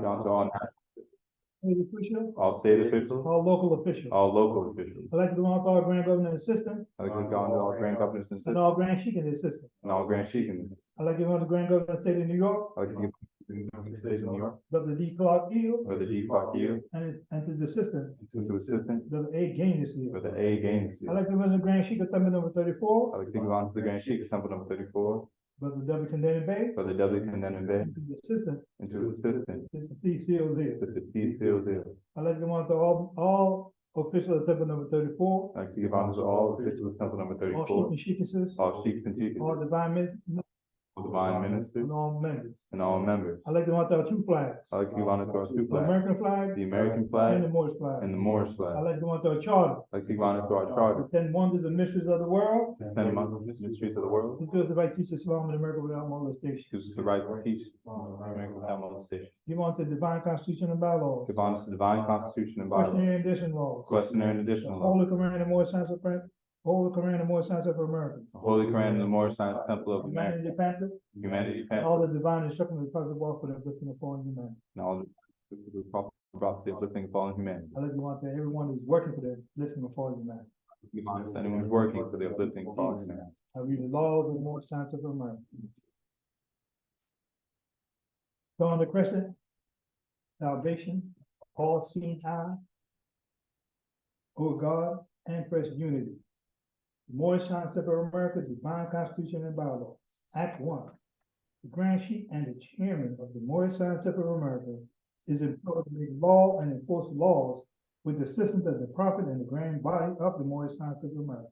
down to all state officials, all state officials, all local officials. all local officials. I'd like to go on to our Grand Governor and Assistant, I'd like to go on to all grand governors and and assistants all Grand Sheik and Assistant. and all grand chiefs. I'd like to go on to Grand Governor of the State of New York, I'd like to give the state of New York, Brother D. Clark Hill, or the D. Clark Hill, and his assistant, to assistant, Brother A. Gaines Hill. for the A. Gaines. I'd like to go on to Grand Sheik Assembly number 34, I'd like to go on to the grand chief, Assembly number 34, Brother W. Condemned Bay, for the W. Condemned Bay, and to the assistant, and to assistant, Mr. C. Seals Hill. to the T. Fields Hill. I'd like to go on to all official Assembly number 34, I'd like to give honors to all officials, Assembly number all 34, Sheik and Sheikesses, all chiefs and chiefs, all divine men, all divine ministers, and all members. and all members. I'd like to go on to our two flags, I'd like to give honor to our two the flags, American flag the American and flag the Moorish flag. and the Moorish I'd flag. like to go on to our charter, I'd like to give honor to our charter, the 10 wonders and mysteries of the world. the 10 mysteries of the world, This gives the right to teach Islam in America without molestation. gives us the right to teach America without molestation. Give on to the divine constitution and bylaws, Give honor to the divine constitution and bylaws, questionnaire and addition laws, questionnaire and additional laws, Holy Quran and Moorish Science of Holy Quran and Moorish Science of America, the Holy Quran and the Moorish Science Temple of America, humanity pamphlet, humanity and pamphlet, all the divine instructions of the Prophet for the uplifting of fallen humanity. and all the proper about the uplifting of fallen humanity. I'd like to go on to everyone who's working for the uplifting of fallen humanity. Give honor to anyone who's working for the uplifting of fallen humanity. I read the laws of the Moorish Science of America. So on the crescent, salvation, all seeing eye, O God, and press unity. The Moorish Science of America, Divine Constitution and Bylaws. Act 1. The Grand Sheik and the Chairman of the Moorish Science of America is empowered to make law and enforce laws with the assistance of the Prophet and the Grand Body of the Moorish Science of America.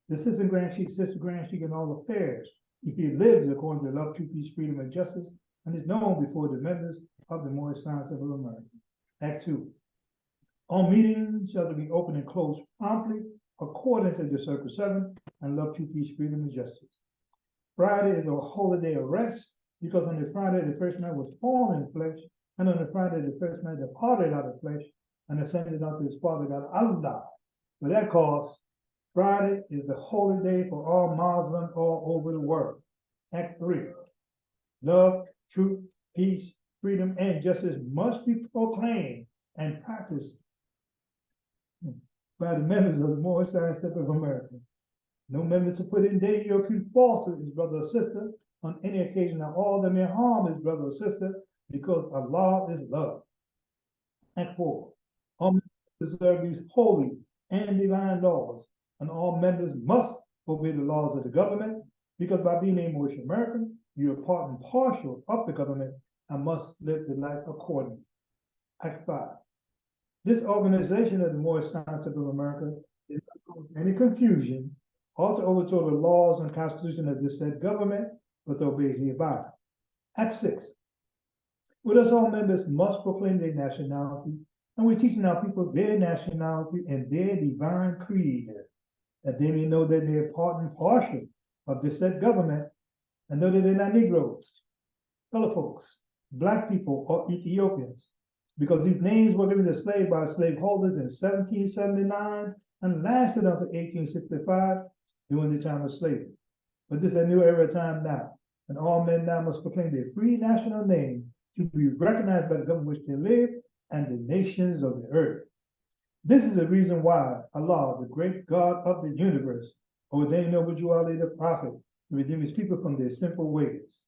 The Assistant Grand Sheik sits the Grand Sheik in all affairs if he lives according to love, truth, peace, freedom, and justice, and is known before the members of the Moorish Science of America. Act 2. All meetings shall be open and closed promptly according to the Circle 7 and love, truth, peace, freedom, and justice. Friday is a holy day of rest because on the Friday the first man was formed in flesh, and on the Friday the first man departed out of flesh and ascended unto his Father God Allah. For that cause, Friday is the holy day for all Muslims all over the world. Act 3. Love, truth, peace, freedom, and justice must be proclaimed and practiced by the members of the Moorish Science of America. No members to put in danger or accuse falsehood his brother or sister on any occasion, and all that may harm his brother or sister, because Allah is love. Act 4. All members observe these holy and divine laws, and all members must obey the laws of the government, because by being a Moorish American, you are part and partial of the government and must live the life accordingly. Act 5. This organization of the Moorish Science of America is not cause any confusion or to overthrow the laws and constitution of this said government, but to obey hereby. Act 6. With us, all members must proclaim their nationality, and we're teaching our people their nationality and their divine creed, that they may know that they are part and partial of this said government, and know that they're not Negroes, fellow folks, Black people, or Ethiopians, because these names were given to slaves by slaveholders in 1779 and lasted until 1865 during the time of slavery. But this is a new era of time now, and all men now must proclaim their free national name to be recognized by the government which they live and the nations of the earth. This is the reason why Allah, the great God of the universe, ordained over Ali the prophet to redeem his people from their sinful ways.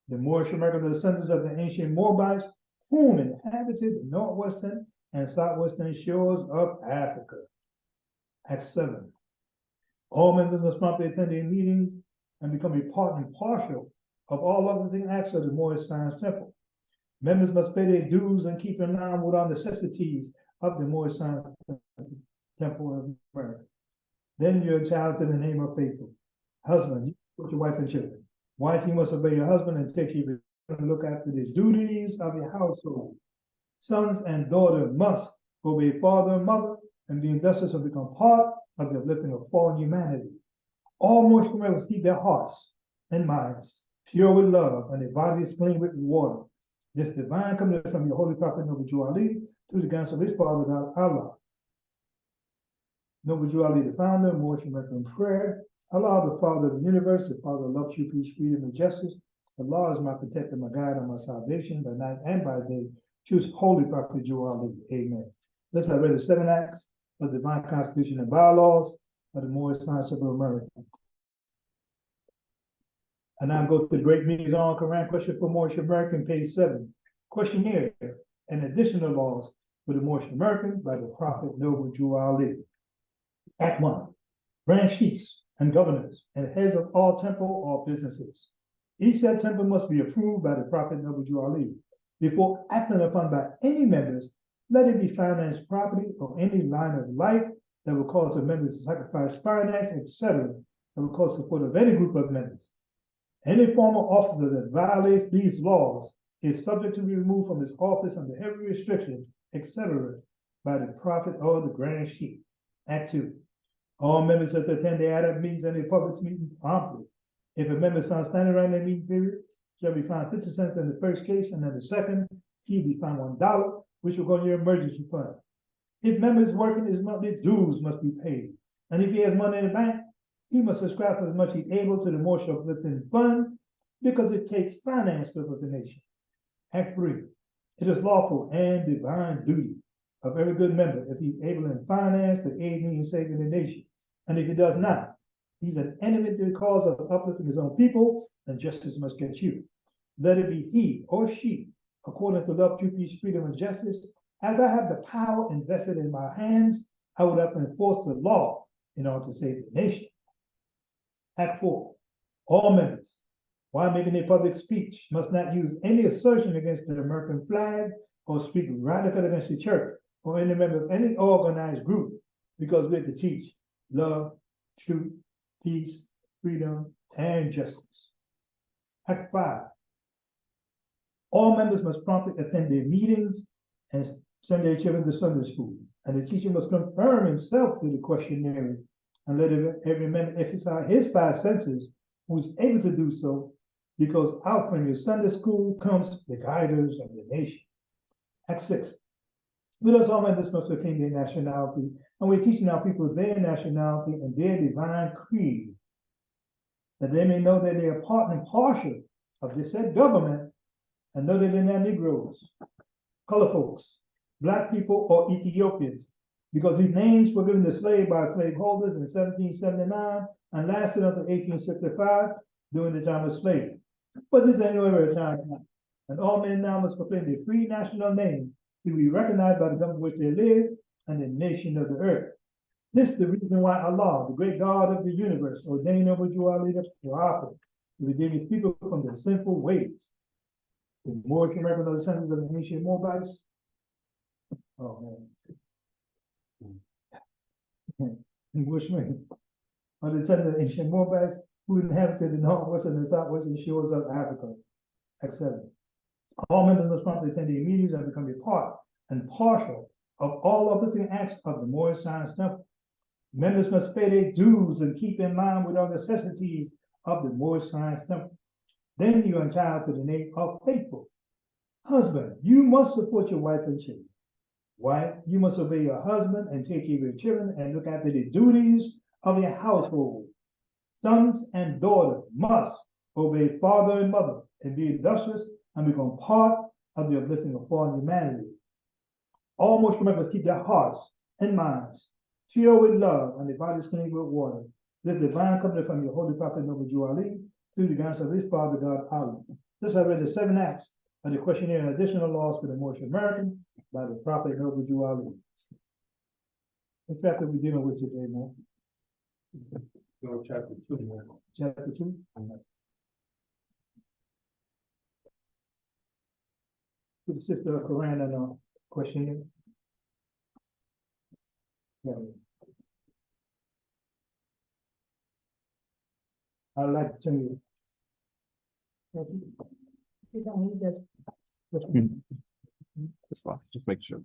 The Moorish Americans are the descendants of the ancient Moabites, whom inhabited the northwestern and southwestern shores of Africa. Act 7. All members must promptly attend their meetings and become a part and partial of all other acts of the Moorish Science Temple. Members must pay their dues and keep in line with all necessities of the Moorish Science Temple of America. Then you're a child to the name of faithful. Husband, you put your wife and children. Wife, you must obey your husband and take care of and look after the duties of your household. Sons and daughters must obey father and mother and be industrious and become part of the uplifting of fallen humanity. All Moorish Americans keep their hearts and minds pure with love and their bodies clean with water. This divine command from your holy prophet Noble Ali through the guidance of his father God Allah. Noble Ali, the founder of Moorish American prayer, Allah, the Father of the universe, the Father of love, truth, peace, freedom, and justice, Allah is my protector, my guide, and my salvation by night and by day. Choose holy prophet you are living. Amen. Let's have read the 7 acts of the divine constitution and bylaws of the Moorish Science of America. And now go to the Great Meanings on Quran question for Moorish American, page 7. Questionnaire and additional laws for the Moorish American by the Prophet Noble Jew Ali. Act 1. Grand chiefs and governors and heads of all temple or businesses. Each said temple must be approved by the Prophet Noble Jew Ali. Before acting upon by any members, let it be financed property or any line of life that will cause the members to sacrifice finance, etc., that will cause support of any group of members. Any former officer that violates these laws is subject to be removed from his office under heavy restriction, etc., by the prophet or the grand chief. Act 2. All members that attend the ad hoc meetings and the public meeting promptly. If a member is found standing around their meeting period, shall be fined 50 cents in the first case, and in the second, he'll be fined $1, which will go to your emergency fund. If members working, his monthly dues must be paid. And if he has money in the bank, he must subscribe for as much he's able to the Moorish Uplifting Fund, because it takes finance to uplift the nation. Act 3. It is lawful and divine duty of every good member, if he's able in finance, to aid me in saving the nation. And if he does not, he's an enemy to the cause of uplifting his own people, and justice must get you. Let it be he or she, according to love, truth, peace, freedom, and justice. As I have the power invested in my hands, I would have to enforce the law in order to save the nation. Act 4. All members, while making a public speech, must not use any assertion against the American flag or speak radical against the church or any member of any organized group, because we're to teach love, truth, peace, freedom, and justice. Act 5. All members must promptly attend their meetings and send their children to Sunday school. And the teacher must confirm himself through the questionnaire and let every member exercise his 5 senses who is able to do so, because out from your Sunday school comes the guiders of the nation. Act 6. With us, all members must retain their nationality, and we're teaching our people their nationality and their divine creed, that they may know that they are part and partial of this said government, and know that they're not Negroes, color folks, Black people, or Ethiopians, because these names were given to slaves by slaveholders in 1779 and lasted until 1865 during the time of slavery. But this ain't no ever time now. And all men now must proclaim their free national name to be recognized by the government which they live and the nation of the earth. This is the reason why Allah, the great God of the universe, ordained over you our leader, prophet, to redeem his people from their sinful ways. The Moorish American are the descendants of the ancient Moabites. Oh man. Bushmen are the descendants of the ancient Moabites who inhabited the northwestern and southwestern shores of Africa. Act 7. All members must promptly attend the meetings and become a part and partial of all uplifting acts of the Moorish Science Temple. Members must pay their dues and keep in mind with all necessities of the Moorish Science Temple. Then you are entitled to the name of faithful. Husband, you must support your wife and children. Wife, you must obey your husband and take care of your children and look after the duties of your household. Sons and daughters must obey father and mother and be industrious and become part of the uplifting of fallen humanity. All Muslim members keep their hearts and minds pure with love and their bodies clean with water. This divine covenant from your holy prophet Noble Jew Ali through the guidance of his father God Allah. This I read the 7 acts of the questionnaire and additional laws for the Moorish American by the prophet Noble Jew Ali. What chapter are we dealing with today, man? Go chapter 2, man. Chapter 2? To the sister of Quran and questionnaire. Yeah. I'd like to tell you. You don't need this. Just make sure.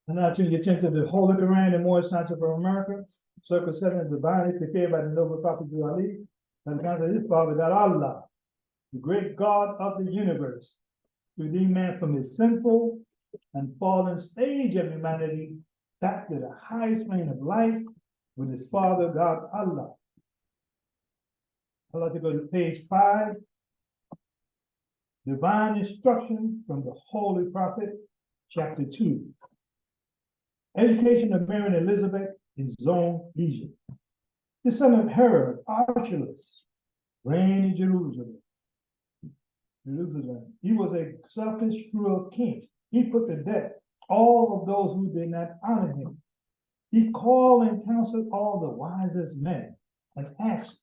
And now to the attention of the Holy Quran and Moorish Science of America, Circle 7 is divinely prepared by the noble prophet Ali, and the counsel of his father, that Allah, the great God of the universe, to redeem man from his sinful and fallen stage of humanity back to the highest plane of life with his father, God Allah. I'd like to go to page 5. Divine instruction from the Holy Prophet, chapter 2. Education of Mary and Elizabeth in Zone, Egypt. The son of Herod, Archelaus, reigned in Jerusalem. He was a selfish, cruel king. He put to death all of those who did not honor him. He called and counseled all the wisest men and asked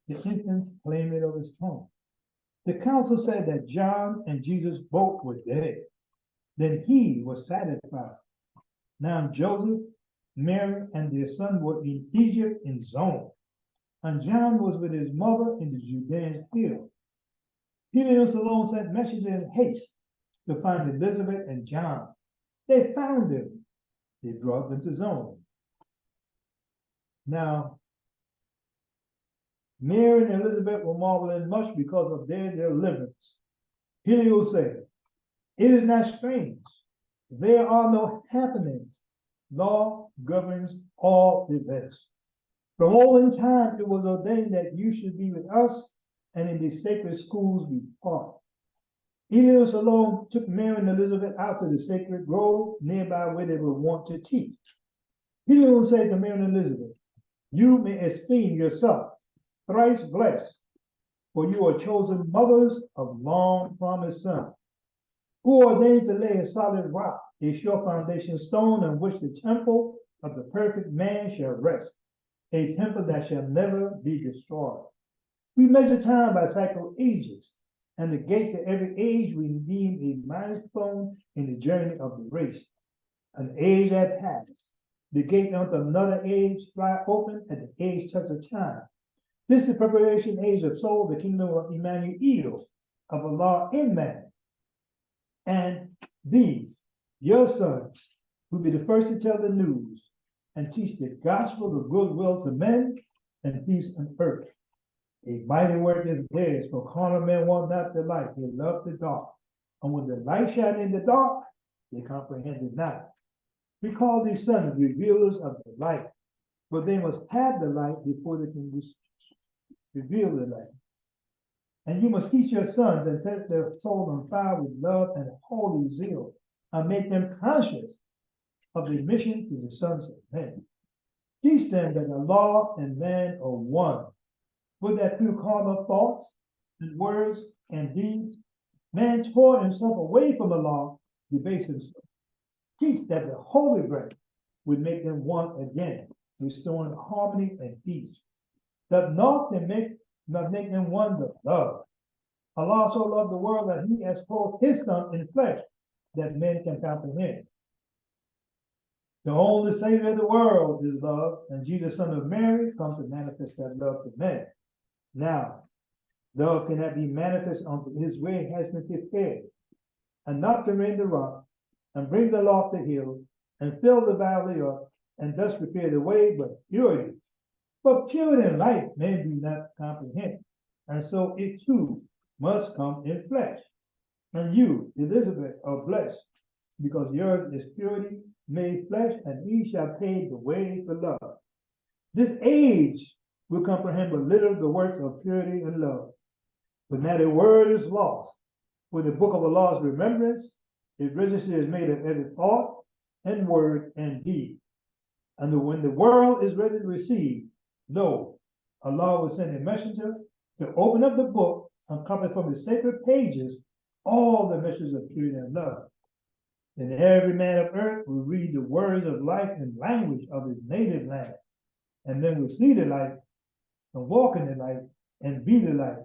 the infant playmate of his throne. The council said that John and Jesus both were dead. Then he was satisfied. Now Joseph, Mary, and their son were in Egypt in Zone, and John was with his mother in the Judean hill. Helios alone sent messengers in haste to find Elizabeth and John. They found them. They brought them to Zone. Now, Mary and Elizabeth were marveling much because of their deliverance. Helios said, "It is not strange. There are no happenings. Law governs all events. From olden time, it was ordained that you should be with us, and in the sacred schools we taught." Helios alone took Mary and Elizabeth out to the sacred grove nearby where they were wont to teach. Helios said to Mary and Elizabeth, "You may esteem yourself thrice blessed, for you are chosen mothers of long-promised sons, who are ordained to lay a solid rock, a sure foundation stone on which the temple of the perfect man shall rest, a temple that shall never be destroyed. We measure time by cycle ages, and the gate to every age we deem a milestone in the journey of the race. An age had passed. The gate unto another age fly open at the age touch of time. This is the preparation age of soul, the kingdom of Emmanuel, of Allah in man. And these, your sons, will be the first to tell the news and teach the gospel of goodwill to men and peace on earth. A mighty work is theirs, for carnal men want not the light, they love the dark. And when the light shine in the dark, they comprehend it not. We call these sons revealers of the light, but they must have the light before they can reveal the light. And you must teach your sons and set their soul on fire with love and holy zeal, and make them conscious of the mission to the sons of men. Teach them that the law and man are one, but that through carnal thoughts and words and deeds, man tore himself away from the law, debased himself. Teach that the Holy Breath would make them one again, restoring harmony and peace. That not make them one but love. Allah so loved the world that he has called his son in flesh, that men can comprehend. The only Savior of the world is love, and Jesus, son of Mary, comes to manifest that love to men. Now, love cannot be manifest until his way has been prepared, and not to rend the rock, and bring the lofty hill, and fill the valley up, and thus prepare the way, but purity. But purity and light men do not comprehend, and so it too must come in flesh. And you, Elizabeth, are blessed, because yours is purity made flesh, and he shall pave the way for love. This age will comprehend but little the works of purity and love. But now the word is lost. With the book of Allah's remembrance, its register is made of every thought and word and deed. And when the world is ready to receive, lo, Allah will send a messenger to open up the book and copy from the sacred pages all the messages of purity and love. And every man of earth will read the words of life and language of his native land, and then will see the light and walk in the light and be the light.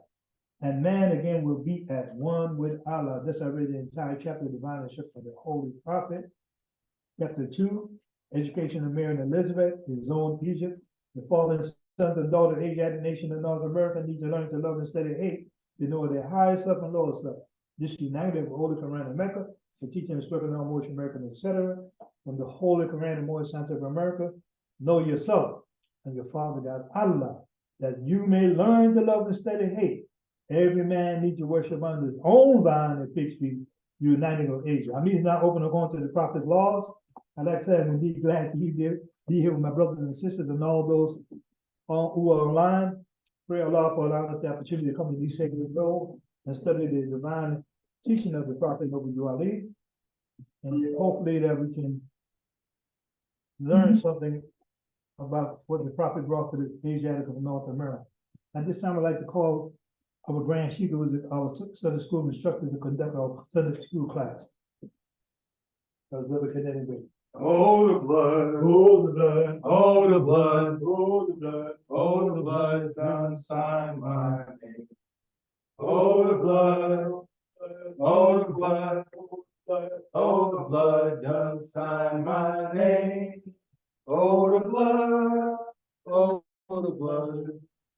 And man again will be at one with Allah. This I read the entire chapter of Divine Instruction of the Holy Prophet. Chapter 2, Education of Mary and Elizabeth, his own Egypt. The fallen sons and daughters of Asiatic nation of North America need to learn to love instead of hate, to know their highest self and lowest self. This united with Holy Quran of Mecca, the teaching and spoken on Moorish American, etc. From the Holy Quran and Moorish Science of America, know yourself and your Father God Allah, that you may learn to love instead of hate. Every man needs to worship under his own vine and fixed feet, uniting of Asia. I mean, it's not open according to the prophet's laws. And like I said, we'll be glad to hear this. be here with my brothers and sisters and all those who are online. Pray Allah for allowing us the opportunity to come to these sacred groves and study the divine teaching of the Prophet Noble Ali. And hopefully that we can learn something about what the Prophet brought to the Asiatic of North America. At this time, I'd like to call our Grand Sheikh, who is our Sunday school instructor, to conduct our Sunday school class. Brother Kennedy. Oh, the blood, Oh, the blood, oh, the blood, oh, the blood, oh, the blood done sign my name. Oh, the blood, oh, the blood, oh, the blood done sign my name. Oh, the blood, oh, the blood,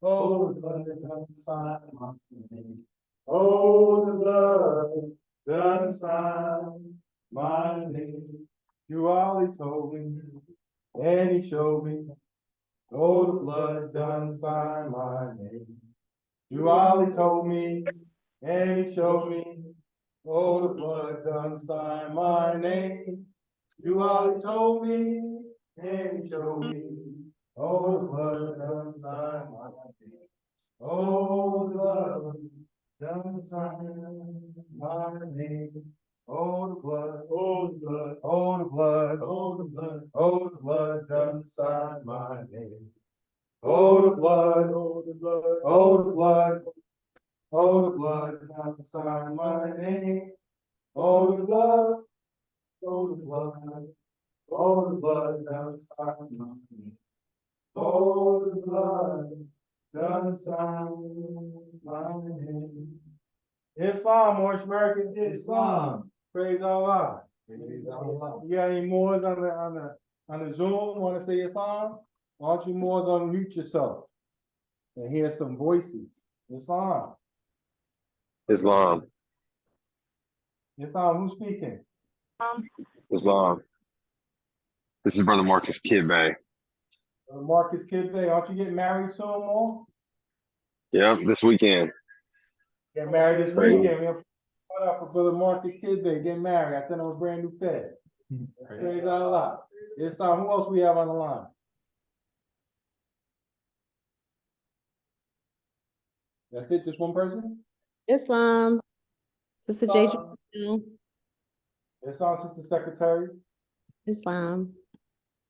oh, the blood done sign my name. Oh, the blood done sign my name. You always told me, and he showed me. Oh, the blood done sign my name. You always told me, and he showed me. Oh, the blood done sign my name. You always told me, and he showed me. Oh, the blood done sign my name. Oh, the blood done sign my name. Oh, the blood, oh, the blood, oh, the blood, oh, the blood, oh, the blood done sign my name. Oh, the blood, oh, the blood, oh, the blood, oh, the blood done sign my name. Oh, the blood, oh, the blood, oh, the blood done sign my name. Oh, the blood done sign my name. Islam, Moorish American Islam. Praise Allah. Praise Allah. You got any Moors on the Zoom? Want to say Islam? Why don't you Moors unmute yourself and hear some voices? Islam. Islam. Islam, who's speaking? Islam. This is Brother Marcus Kidbay. Marcus Kidbay. Aren't you getting married soon, Moore? Yep, this weekend. Get married this Praise. weekend. We have shout out for Brother Marcus Kidbay. Get married. I sent him a brand new pet. Praise Allah. Islam, who else we have on the line? That's it, just one person? Islam, Sister J. Islam, Sister Secretary. Islam,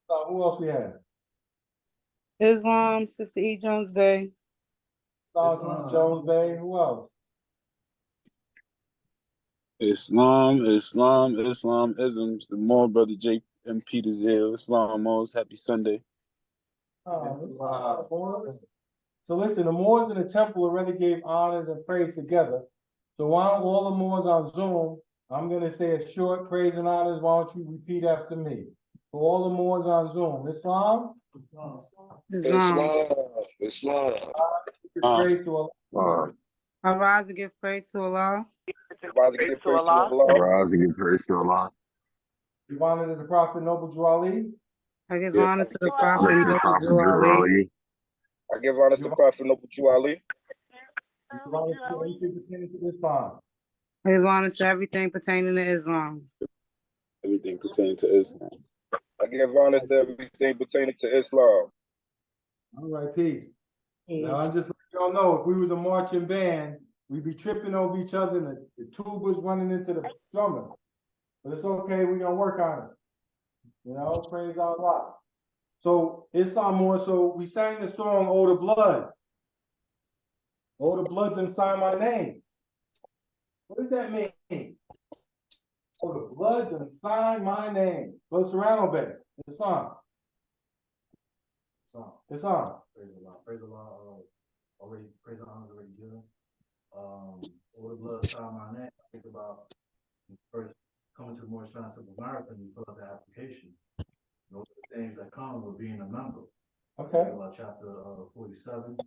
Who else we have? Islam, Sister E. Jones Bay. Islam, Sister Jones Bay. Who else? Islamisms. The more Brother J. M. Peters here. Islam Moors. Happy Sunday. So listen, the Moors in the temple already gave honors and praise together. So why don't all the Moors on Zoom, I'm going to say a short praise and honors. Why don't you repeat after me? For all the Moors on Zoom. Islam. Islam. Praise to Allah. Arise and give praise to Allah. Rise and give praise to Allah. Rise and give praise to Allah. Give honor to the Prophet Noble Ali. I give honor to the Prophet Praise to the Prophet Noble Ali. I give honor to the Prophet Noble Ali. Give honor to everything pertaining to Islam. I give honor to everything pertaining to Islam. Everything pertaining to Islam. I give honor to everything pertaining to Islam. All right, peace. Now I'm just letting y'all know, if we was a marching band, we'd be tripping over each other and the tube was running into the drummer. But it's okay, we're gonna work on it. You know, praise Allah. So Islam more, so we sang the song, Oh the Blood. Oh the blood done sign my name. What does that mean? Oh the blood done sign my name. Brother Serrano Bay. Islam. Islam. Praise Allah. Praise Allah. Already praise Allah is already given. All the blood sign my name. I think about first coming to the Moorish Science of America and you fill out the application. Those are the things that come with being a member. Okay. About chapter 47.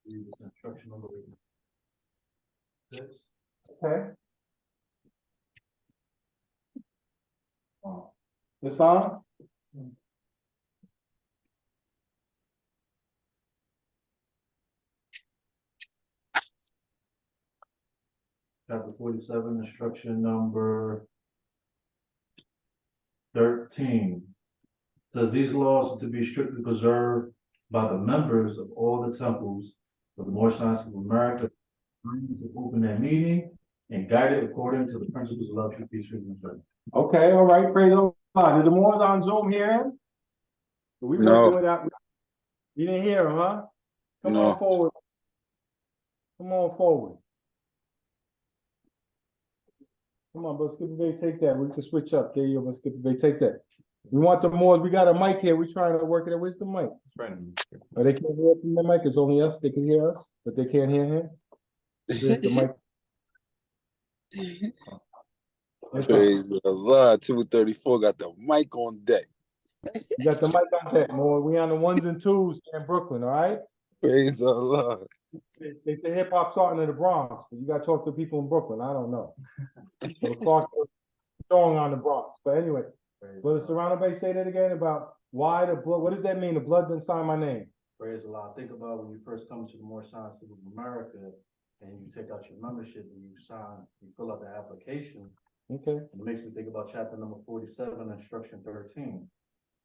Read this instruction number 6. Okay. Islam. Chapter 47, instruction number 13. Says these laws are to be strictly preserved by the members of all the temples of the Moorish Science of America to open their meeting and guide it according to the principles of love, truth, peace, freedom, and justice. Okay, all right, praise the Lord. Did the Moors on Zoom hear him? We working No, with that. You didn't hear him, huh? Come no. on forward. Come on forward. Come on, bro. Skip the bay, take that. We can switch up. There you go, skip the bay, take that. We want the Moors. We got a mic here. We're trying to work it. Where's the mic? Oh, they can't hear from the mic. It's only us. They can hear us, but they can't hear him. There's the mic. Praise the Lord. 234 got the mic on deck. You got the mic on deck, Moore. We on the ones and twos here in Brooklyn, all right? Praise the Lord. They say hip hop starting in the Bronx, but you got to talk to people in Brooklyn. I don't know. So the Clark strong on the Bronx. But anyway, Brother Serrano Bay, say that again about why the blood. What does that mean? The blood didn't sign my name. Praise the Lord. Think about when you first come to the Moorish Science of America and you take out your membership and you sign, you fill out the application. Okay. It makes me think about chapter number 47, instruction 13,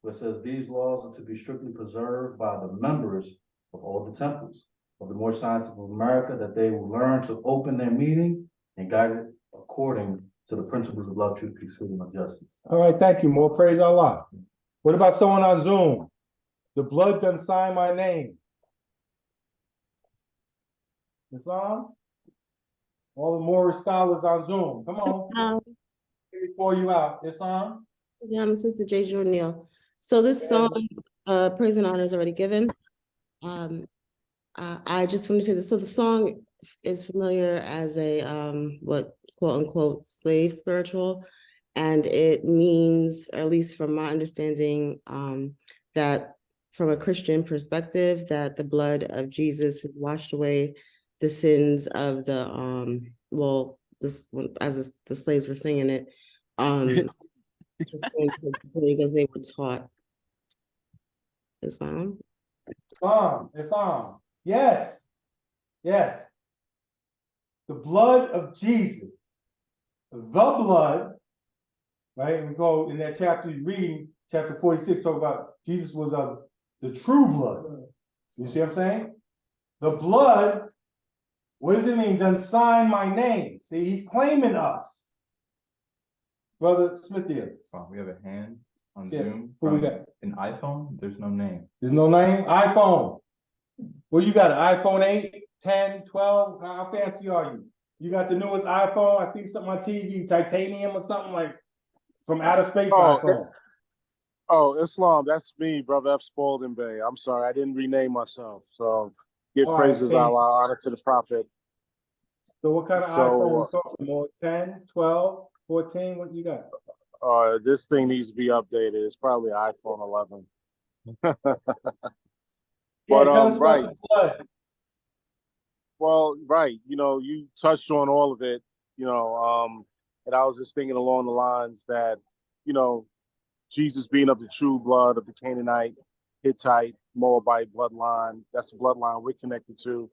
where it says these laws are to be strictly preserved by the members of all the temples of the Moorish Science of America, that they will learn to open their meeting and guide it according to the principles of love, truth, peace, freedom, and justice. All right, thank you, Moore. Praise Allah. What about someone on Zoom? The blood doesn't sign my name. Islam? All the Moorish scholars on Zoom. Come on. Before you out. Islam? I'm Sister J. O'Neill. So this song, praise and honor is already given. I just want to say this. So the song is familiar as a what quote unquote slave spiritual, and it means, or at least from my understanding, that from a Christian perspective, that the blood of Jesus has washed away the sins of the well, this as the slaves were singing it, the slaves as they were taught. Islam. Islam. Yes. Yes. The blood of Jesus. The blood, right? And we go in that chapter you're reading, chapter 46, talk about Jesus was of the true blood. You see what I'm saying? The blood, what does it mean? Doesn't sign my name. See, he's claiming us. Brother Smith here. So we have a hand on Yeah. Zoom Who we from got? an iPhone. There's no name. There's no name? iPhone. Well, you got an iPhone 8, 10, 12? How fancy are you? You got the newest iPhone? I see something on TV, titanium or something like from outer space iPhone. Oh, Islam, that's me, brother F. Spalding Bay. I'm sorry, I didn't rename myself. So give All praises, right, Allah, honor to the Prophet. So what kind of So, iPhone we talking about? 10, 12, 14? What you got? This thing needs to be updated. It's probably iPhone 11. Yeah, tell us about right. the blood. Well, right. You know, you touched on all of it, you know, and I was just thinking along the lines that, you know, Jesus being of the true blood of the Canaanite, Hittite, Moabite bloodline, that's the bloodline we're connected to.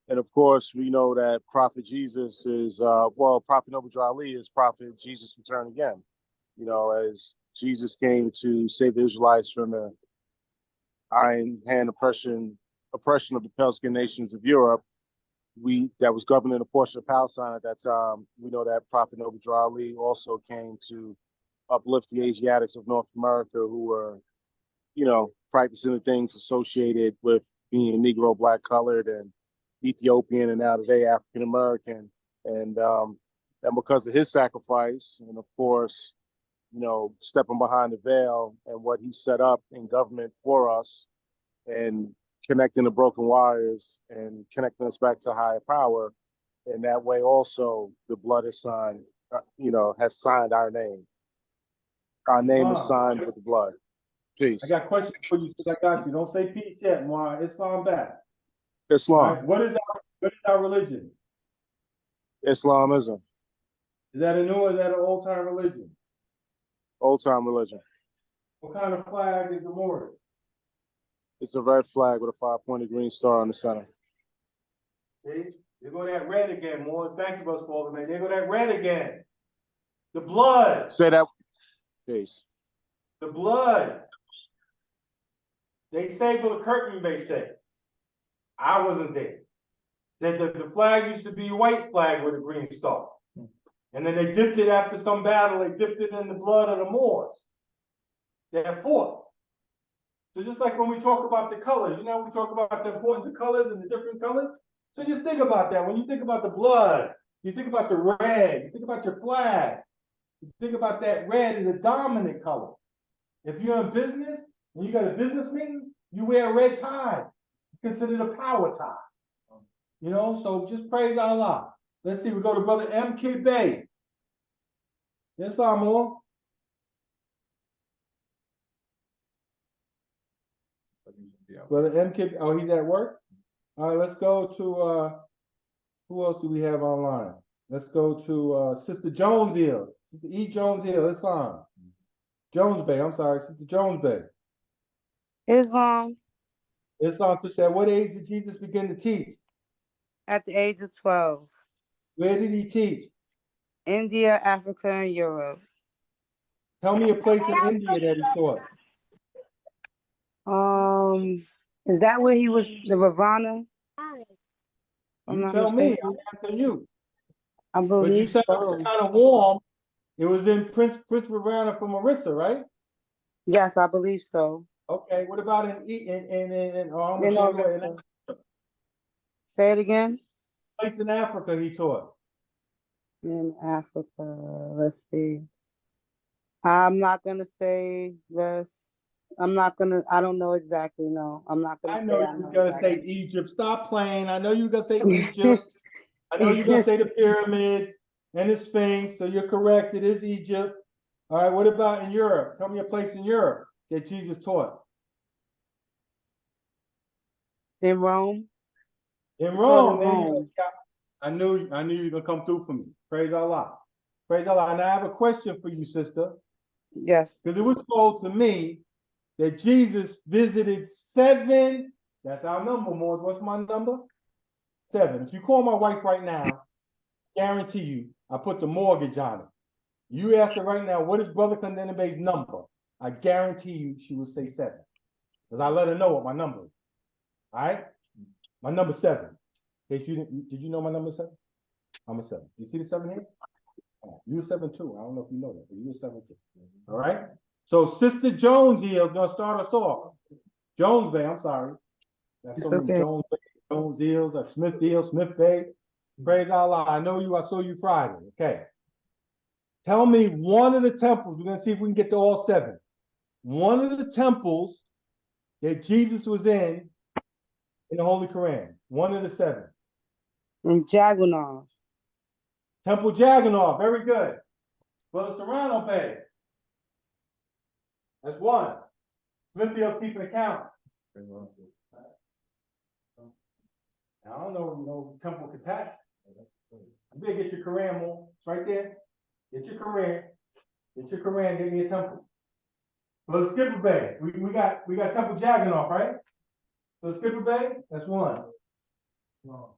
And of course, we know that Prophet Jesus is, Prophet Noble Ali is Prophet Jesus returned again. You know, as Jesus came to save the Israelites from the iron hand oppression of the pale-skinned nations of Europe, that was governing a portion of Palestine at that time. We know that Prophet Noble Ali also came to uplift the Asiatics of North America who were, you know, practicing the things associated with being Negro, black colored, and Ethiopian, and now today African American. And because of his sacrifice, and of course, you know, stepping behind the veil and what he set up in government for us, and connecting the broken wires and connecting us back to higher power. And that way also the blood is signed, has signed our name. Our name is signed with the blood. Peace. I got questions for you because I got you. Don't say peace yet, Mar. Islam back. Islam. Right. What is our religion? Islamism. Is that a new or is that an old time religion? Old time religion. What kind of flag is the Moorish? It's a red flag with a 5-pointed green star on the center. See? There go that red again, Moors. Thank you, Brother Spalding, man. There go that red again. The blood. Say that. Peace. The blood. They stapled a curtain, they say. I wasn't there. Said that the flag used to be a white flag with a green star. And then they dipped it after some battle, they dipped it in the blood of the Moors. That fought. So just like when we talk about the colors, we talk about the importance of colors and the different colors. So just think about that. When you think about the blood, you think about the red, you think about your flag, you think about that red is a dominant color. If you're in business and you got a business meeting, you wear a red tie. It's considered a power tie. So just praise Allah. Let's see, we go to Brother M. K. Bay. Yes, Amor. Brother M. K. Oh, he's at work? All right, let's go to, who else do we have online? Let's go to Sister Jones Hill. Sister E. Jones Hill, Islam. Jones Bay, I'm sorry, Sister Jones Bay. Islam Islam, sister, at what age did Jesus begin to teach? at the age of 12. Where did he teach? India, Africa, and Europe. Tell me a place in India that he taught. Is that where he was, the Ravana? You tell me, I'm asking you. I But you believe said it was so. kind of warm. It was in Prince Ravana from Marissa, right? Yes, I believe so. Okay, what about I'm gonna In tell you what, in Orissa. Say it again. place in Africa he taught. In Africa, let's see. I'm not gonna say this. I don't know exactly, no. I'm not gonna I say know I you know were gonna exactly. say Egypt. Stop playing. I know you were gonna say Egypt. I know you're gonna say the pyramids and the Sphinx. So you're correct. It is Egypt. All right. What about in Europe? Tell me a place in Europe that Jesus taught. In Rome? In He taught Rome. in There you go. Rome. I knew you were gonna come through for me. Praise Allah. Praise Allah. And I have a question for you, sister. Yes. Because it was told to me that Jesus visited 7. That's our number, Morris. What's my number? 7. If you call my wife right now, guarantee you, I put the mortgage on it. You ask her right now, what is Brother Kandenabe's number? I guarantee you she will say 7. Because I let her know what my number is. All right? My number 7. Did you know my number 7? I'm a 7. You see the 7 here? You a 7 too. I don't know if you know that, but you a 7 too. All right? So Sister Jones here is gonna start us off. Jones Bay, I'm sorry. That's It's so many okay. Jones Bay, Jones Hills, Smith Hill, Smith Bay. Praise Allah. I saw you Friday. Okay. Tell me one of the temples. We're gonna see if we can get to all 7. One of the temples that Jesus was in the Holy Quran. One of the 7. In Jagunov. Temple Jagannath. Very good. Brother Serrano Bay. That's 1. Smith Hill keeping account. I don't know, Temple Katat. You better get your Quran more. It's right there. Get your Quran. Get me a temple. Well, Skipper Bay. We got Temple Jagannath, right? So Skipper Bay, that's 1. No.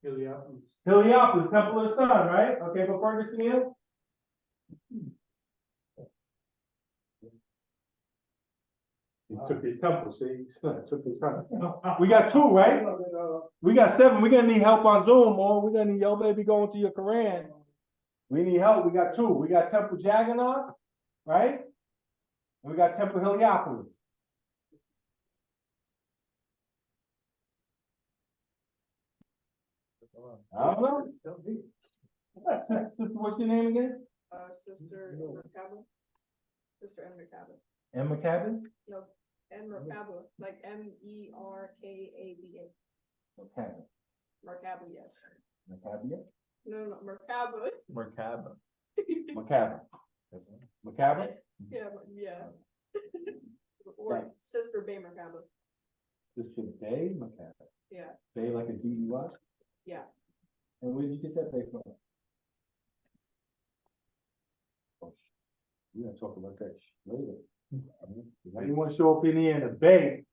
Heliopolis. Heliopolis, Temple of the Sun, right? Okay, but Ferguson Hill. He took his temple, see? Took his temple. We got 2, right? We got 7. We're gonna need help on Zoom, or we're gonna need y'all better be going to your Quran. We need help. We got 2. We got Temple Jagannath, right? And we got Temple Heliopolis. I don't know. Sister, what's your name again? Sister Merkaba. Sister M. Merkaba. Emma Cabin? No, M. Merkaba, like Merkaba. Cabin. Merkaba, yes. Maccabi? No, Merkaba. Merkaba. Maccabi. Maccabi? Yeah. Or Sister Bay Merkaba. Sister Bay Maccabi. Yeah. Bay like a DUI? Yeah. And where did you get that bay from? Oh, we're gonna talk about that later. If anyone show up in here in a bay,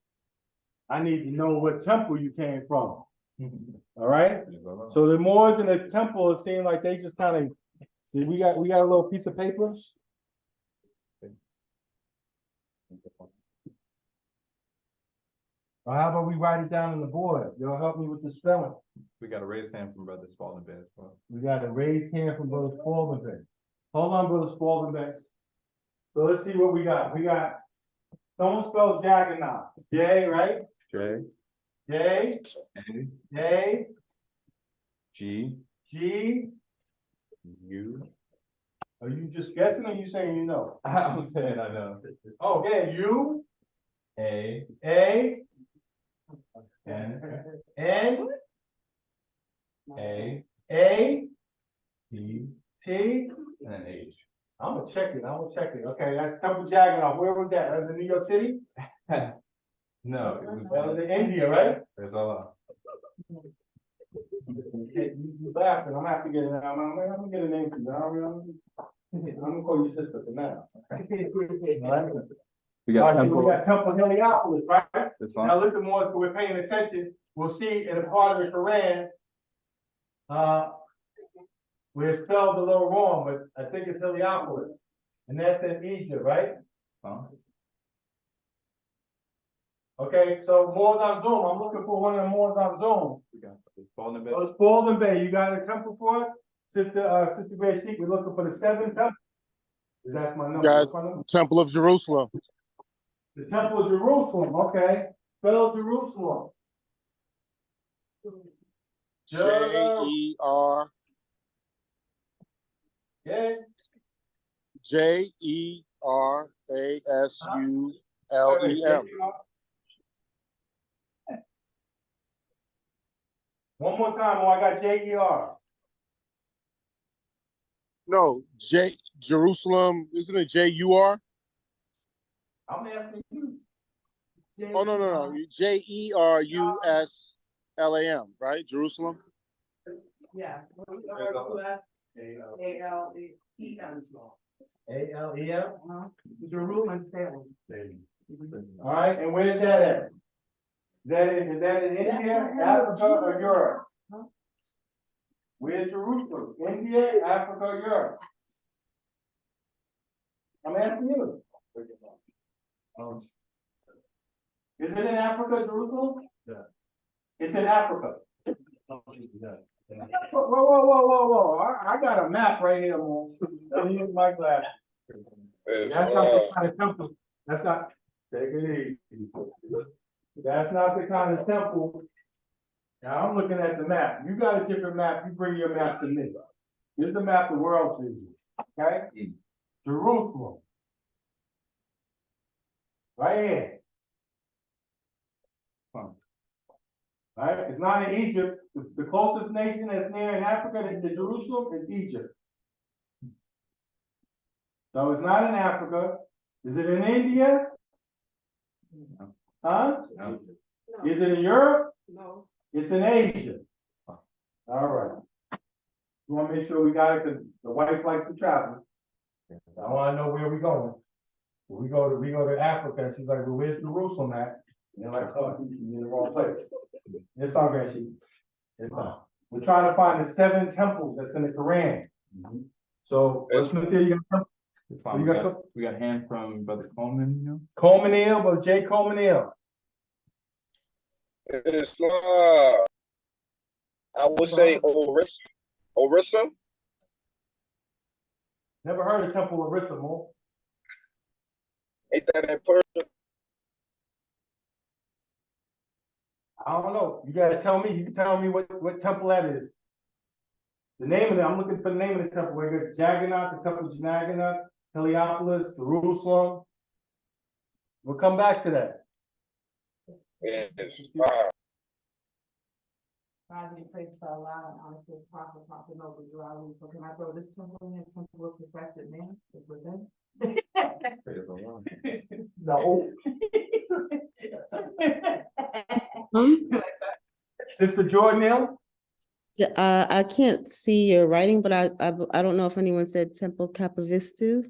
I need to know what temple you came from. All right? So the Moors in the temple, it seemed like they just kind of, see, we got a little piece of paper. Or how about we write it down on the board? You'll help me with the spelling. We got a raised hand from Brother Spalding Bay as well. We got a raised hand from Brother Spalding Bay. Hold on, Brother Spalding Bay. So let's see what we got. We got, someone spelled Jagannath. J, right? J, J, A, J, G, G. U. Are you just guessing or you saying you know? I'm saying I know. Oh, yeah, U, A, A, N, N, A, A, T, T. and then H. I'm gonna check it. Okay, that's Temple Jagannath. Where was that? That was in New York City? No, it That was was in India, right? there's a You laughing. I'm gonna have to get it. I'm gonna get a name for you. I'm gonna call you sister for now. All right? we All got right, Temple. we got Temple Heliopolis, right? That's Now fine. listen more, if we're paying attention, we'll see in a part of the Quran, where it's spelled a little wrong, but I think it's Heliopolis. And that's in Egypt, right? Huh? Okay, so Moors on Zoom, I'm looking for one of the Moors on Zoom. We got Brother Spalding Bay. Oh, it's Spalding Bay, you got a temple for it? Sister Grace Sheik, we're looking for the 7th temple. Is that my number? Got- What's my number? Temple of Jerusalem. The Temple of Jerusalem, okay. Spell Jerusalem. J-E-R, Yeah. J-E-R-A-S-U-L-E-M. One more time, oh, I got J-E-R. No, Jerusalem, isn't it J-U-R? I'm asking you. Oh, no. J-E-R-U-S-L-A-M, right? Jerusalem? Yeah. A-L-E-M? Jerusalem, Salem. All right, and where's that at? Is that in India, Africa, or Europe? Where's Jerusalem? India, Africa, or Europe? I'm asking you. Is it in Africa, Jerusalem? Yeah. It's in Africa. Whoa. I got a map right here, man. Let me use my glasses. That's not the kind of temple. That's not, take it easy. That's not the kind of temple. Now I'm looking at the map. You got a different map, you bring your map to me. Here's the map the world sees, okay? Jerusalem. Right here. Right? It's not in Egypt. The closest nation that's near in Africa to Jerusalem is Egypt. So it's not in Africa. Is it in India? Huh? No. No, Is it in Europe? no. It's in Asia. All right. You want to make sure we got it because the wife likes to travel. I want to know where we're going. We go to Africa and she's like, well, where's Jerusalem at? And they're like, oh, you're in the wrong place. It's all good, we're trying to find the 7 temples that's in the Quran. So, what's Matthew, you got something? It's fine. You We got got, some? we got a hand from Brother Coleman, you know? Coleman Hill, but J. Coleman Hill. Islam. I would say Orissa. Never heard of Temple of Orissa, Mo. Ain't that in Persia? I don't know. You gotta tell me. You can tell me what temple that is. The name of it, I'm looking for the name of the temple. We got Jagannath, the Temple of Jagannath, Heliopolis, Jerusalem. We'll come back to that. Yes. Rising in praise for Allah and honest as prophet over Jerusalem. So can I throw this temple in? Temple of perfected man is within. Praise the Lord. No. Um, Sister Jordan Hill? I can't see your writing, but I don't know if anyone said Temple Capavistu.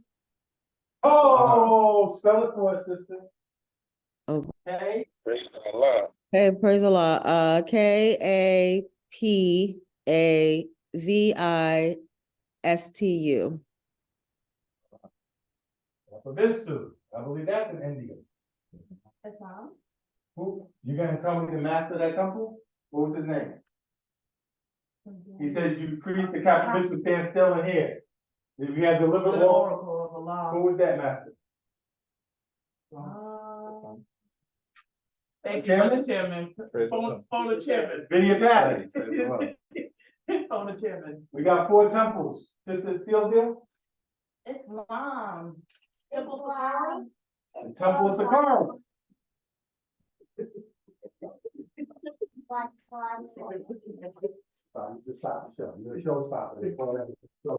Oh, spell it for us, sister. Oh. Okay. Praise Allah. Hey, praise Allah. Kapavistu. Capavistu. I believe that's in India. Islam. Who, you gonna tell me the master of that temple? What was his name? He says you decreased the captivity would stand still in here. If you had delivered The all, oracle of Allah. who was that master? Thank you, Chairman? Mr. Chairman. Praise the Phone the chairman. Video Valley. Praise the Lord. Phone the chairman. We got 4 temples. Sister Sylvia, Islam. Temple Safari. the temple of Saqqara. Just stop the show. You're a show stopper. They call that a show.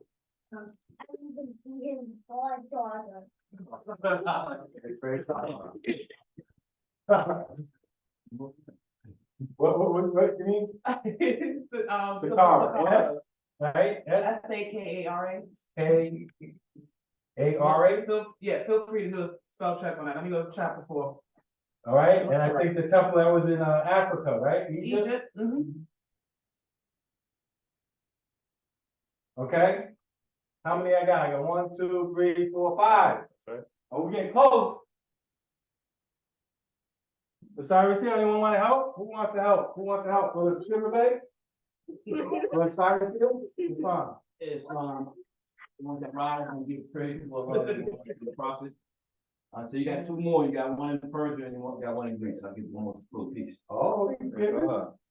It's very solid. What you mean? Saqqara, S, right? S Sakara. K A R A. Feel free to do a spell check on that. Let me go to chapter 4. All right, and I think the temple that was in Africa, right? Egypt. Okay. How many I got? I got 1, 2, 3, 4, 5. Right. Oh, we're getting close. Osiris Hill, anyone want to help? Who wants to help? Who wants to help? For the Shiver Bay? For Osiris Hill? It's fine. Islam, the ones that rise and give praise to Allah, the prophet. So you got 2 more. You got one in Persia and you got one in Greece. I'll give you one more clue piece. Oh,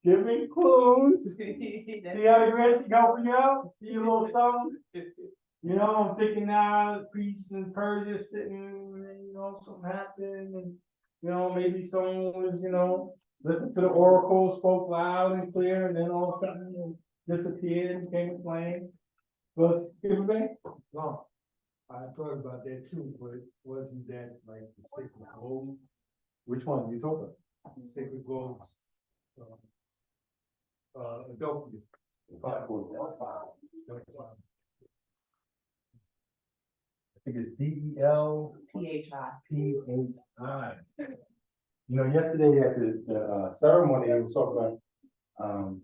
give me clues. See how the grass helping you out? See a little something? You know, I'm thinking now, priests in Persia sitting, you know, something happened, and, you know, maybe someone was, you know, listened to the oracle, spoke loud and clear, and then all of a sudden disappeared and became a flame. Was everybody? No, I thought about that too, but wasn't that like the sacred gold, Which one you talking the sacred goals? Adelphia. I think it's DEL. PHI. PHI. You know, yesterday at the ceremony, they was talking about,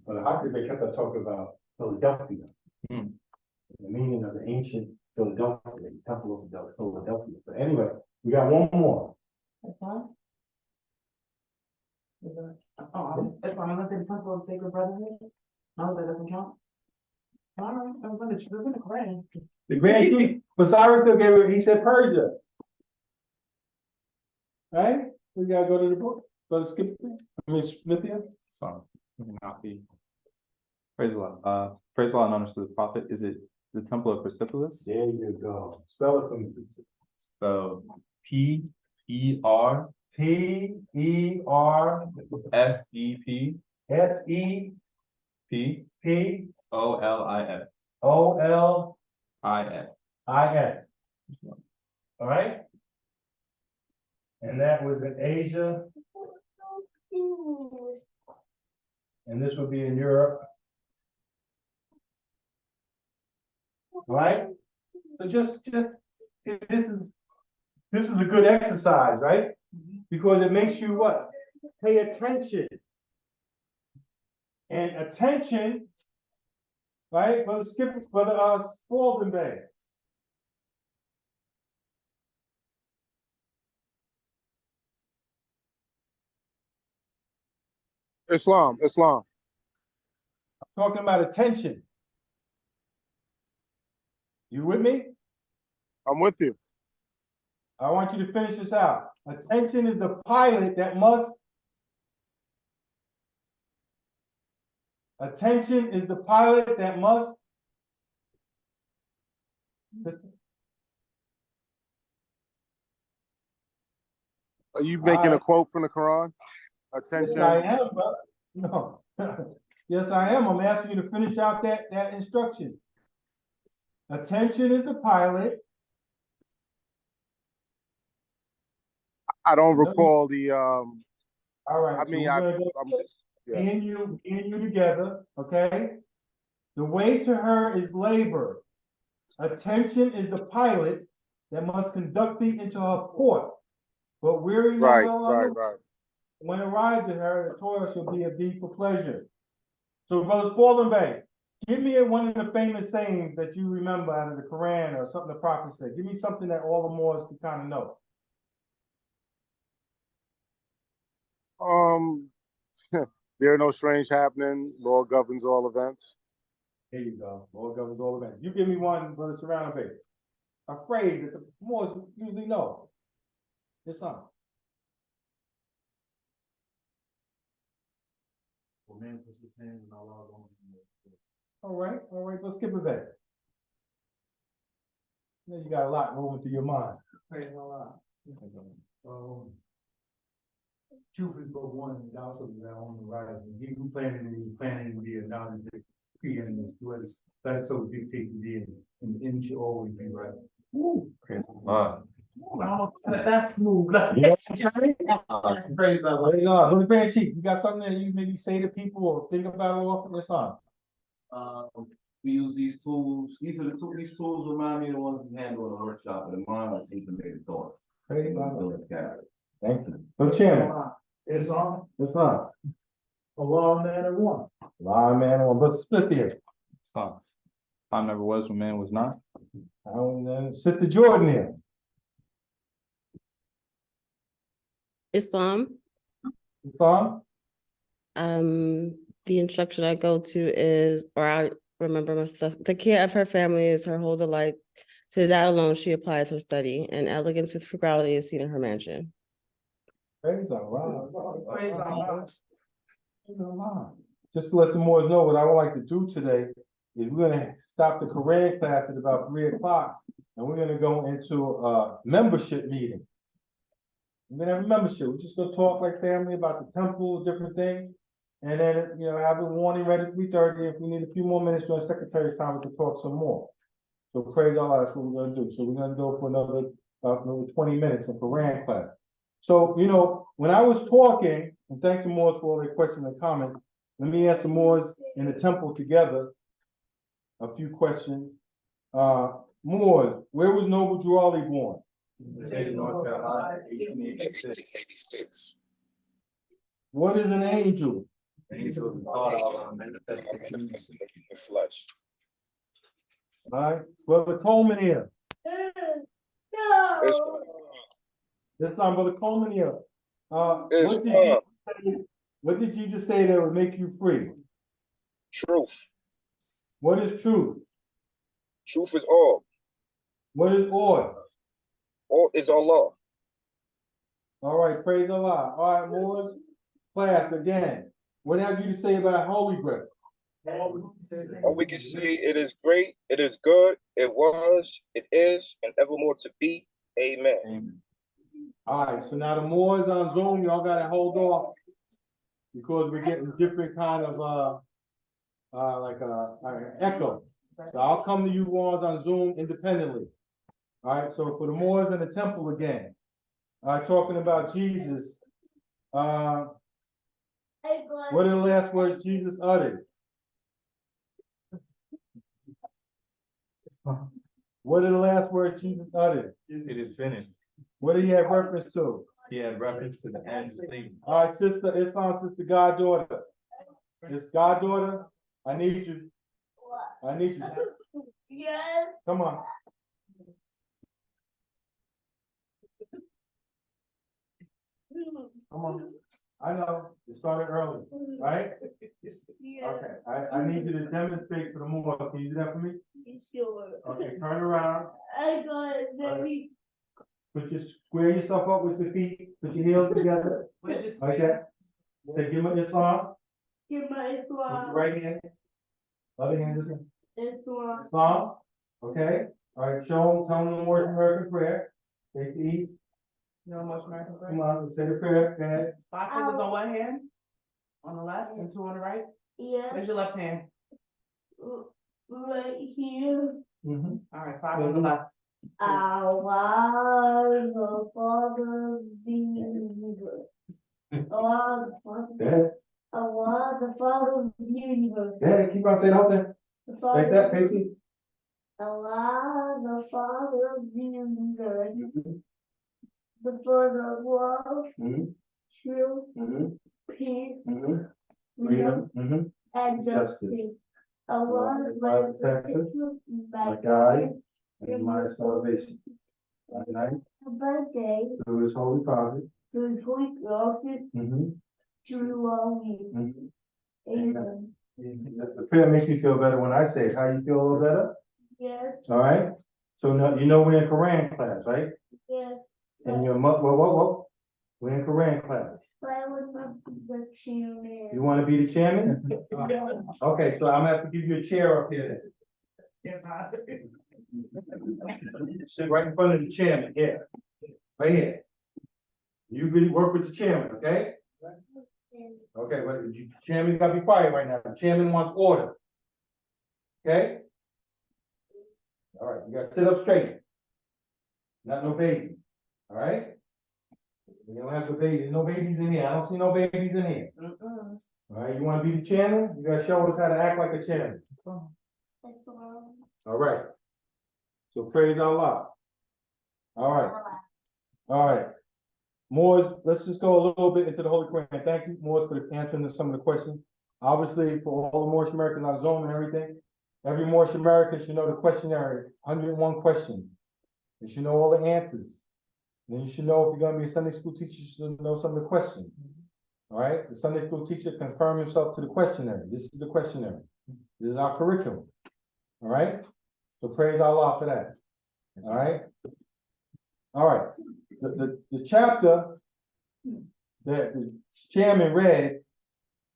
for the hockey, they kept on talking about Philadelphia. The meaning of the ancient Philadelphia, the Temple of Philadelphia. But anyway, we got one more. That's fine. That's fine. I'm gonna say the Temple of Sacred Brotherhood. No, that doesn't count. All right, that was in the Quran. The Grand Chief, Osiris still gave it, he said Persia. Right? We gotta go to the book, go to skip, I mean, Smithia. So, praise the Lord. Praise the Lord and honor to the prophet. Is it the temple of Persepolis? There you go. Spell it for me. So P-E-R P-E-R S-E-P S-E-P P O-L-I-S. O-L I-S. I-S. All right? And that was in Asia. And this would be in Europe. Right? So just see, this is a good exercise, right? Because it makes you what? Pay attention. And attention, right? For the Spalding Bay. Islam. Talking about attention. You with me? I'm with you. I want you to finish this out. Attention is the pilot that must. Attention is the pilot that must. Are you making a quote from the Quran? Attention. Yes, I am, brother. No. Yes, I am. I'm asking you to finish out that instruction. Attention is the pilot. I don't recall the All right. I mean, I'm yeah. Me and you together, okay? The way to her is labor. Attention is the pilot that must conduct thee into her port. But weary not Right. when arrived at her, the toil shall be a deed for pleasure. So, Brother Spalding Bay, give me one of the famous sayings that you remember out of the Quran or something the prophet said. Give me something that all the Moors can kind of know. Um, there are no strange happening. Law governs all events. Here you go. Lord governs all events. You give me one, Brother Serrano Baby. A phrase that the Moors usually know. It's something. For man puts his hand in Allah's own. All right, let's skip it back. Now you got a lot rolling through your mind. Truth is but one, and also is our own horizon. He who planning to be a knowledge that creating this was that so dictate the being, and the end should always be right. That's smooth. Praise God. Brother Grand Chief, you got something that you maybe say to people or think about off of this on? We use these tools. These tools remind me of the ones we handle in the workshop, and the mind I think made a thought. Praise God. Thank you. So Chairman. It's on, It's on. a law, man, and one. Lie, man, on, but split here. Son. Time never was when man was not. Sister Jordan here. Islam, It's on. the instruction I go to is, or I remember my stuff, the care of her family is her whole delight. To that alone, she applied her study, and elegance with frugality is seen in her mansion. Praise Allah. Praise Allah. Just to let the Moors know what I would like to do today is we're gonna stop the Quran class at about 3 o'clock, and we're gonna go into a membership meeting. We're gonna have a membership. We're just gonna talk like family about the temple, different things. And then, have the warning ready at 3:30. If we need a few more minutes during secretary's time, we can talk some more. So praise Allah, that's what we're gonna do. So we're gonna go for another 20 minutes of Quran class. So, when I was talking, and thank the Moors for all their questions and comments, let me ask the Moors in the temple together a few questions. Moors, where was Noble Jawali born? North Carolina, 1886. 1886. What is an angel? Angel is thought of Manifested in the flesh. All right, Brother Coleman here. It's This time, Brother Coleman here. It's What did Jesus say that would make you free? truth. What is truth? Truth is all. What is order? All is Allah. All right, praise Allah. All right, Moors, class again. What have you to say about Holy Grail? All we can say, it is great, it is good, it was, it is, and evermore to be. Amen. Amen. All right, so now the Moors on Zoom, y'all gotta hold off because we're getting different kind of echo. So I'll come to you Moors on Zoom independently. All right, so for the Moors in the temple again, talking about Jesus, what are the last words Jesus uttered? What are the last words Jesus uttered? It is finished. What did he have reference to? He had reference to the end of things. All right, sister, it's on sister goddaughter. It's goddaughter, I need you. I need you. Yes. Come on. Come on. I know, it started early, right? Okay, I need you to demonstrate for the Moors. Can you do that for me? Sure. Okay, turn around. I got it, baby. Square yourself up with your feet, put your heels together. Okay. Say, give me Islam. Give my Put Islam. your right hand. Other hand is Islam. Islam. Okay. All right, tell them the North American prayer. Face the east. No much American prayer. Come on, say the prayer. Go ahead. 5 fingers on one hand, on the left, and 2 on the right. Yeah. Where's your left hand? Right here. Mm-hmm. All right, 5 on the left. Allah, the Father, the universe. Allah, the Father. Go ahead. Allah, the Father of the universe. Go ahead. Keep on saying the whole thing. Like that, Casey. Allah, the Father of the universe. Mm-hmm. The Father of love, Mm-hmm. truth, Mm-hmm. peace, Mm-hmm. freedom, Mm-hmm. and justice. Allah is my protector, my guide, and my salvation. Right? birthday, Through his holy prophet. through his holy prophet, Mm-hmm. Mhm. Amen. The prayer makes me feel better when I say it. How you feel a little better? Yes. All right. So now you know we're in Quran class, right? Yes. And your mother, whoa. We're in Quran class. But I would love to be the chairman. You want to be the chairman? Okay, so I'm gonna have to give you a chair up here then. Sit right in front of the chairman here, right here. You really work with the chairman, okay? Okay, but the chairman gotta be quiet right now. The chairman wants order. Okay? All right, you gotta sit up straight. Not no baby. All right? We don't have the baby, no babies in here. I don't see no babies in here. All right, you wanna be the chairman? You gotta show us how to act like a chairman. All right. So praise Allah. All right. All right. Moors, let's just go a little bit into the Holy Quran. Thank you, Moors, for answering some of the questions. Obviously, for all the Moorish Americans on Zoom and everything, every Moorish American should know the questionnaire, 101 questions. You should know all the answers. Then you should know if you're going to be a Sunday school teacher, you should know some of the questions. All right? The Sunday school teacher confirm himself to the questionnaire. This is the questionnaire. This is our curriculum. All right? So praise Allah for that. All right? All right. The chapter that the chairman read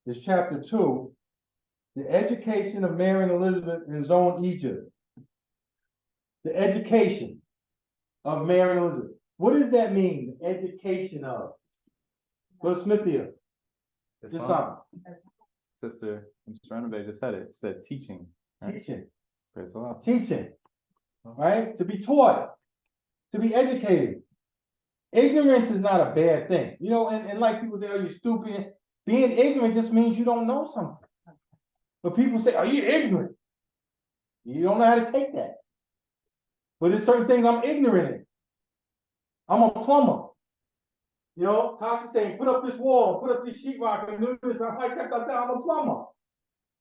is chapter 2, the education of Mary and Elizabeth in his own Egypt. The education of Mary and Elizabeth. What does that mean? The education of. Brother Smithia. Just on. Sister Stranove just said it. She said teaching. Right? Teaching. Praise the Lord. Teaching. Right? To be taught. To be educated. Ignorance is not a bad thing. You know, and like people say, oh, you're stupid. Being ignorant just means you don't know something. But people say, are you ignorant? You don't know how to take that. But there's certain things I'm ignorant in. I'm a plumber. You know, Tasha saying, put up this wall, put up this sheetrock, and do this. I'm like, I'm a plumber.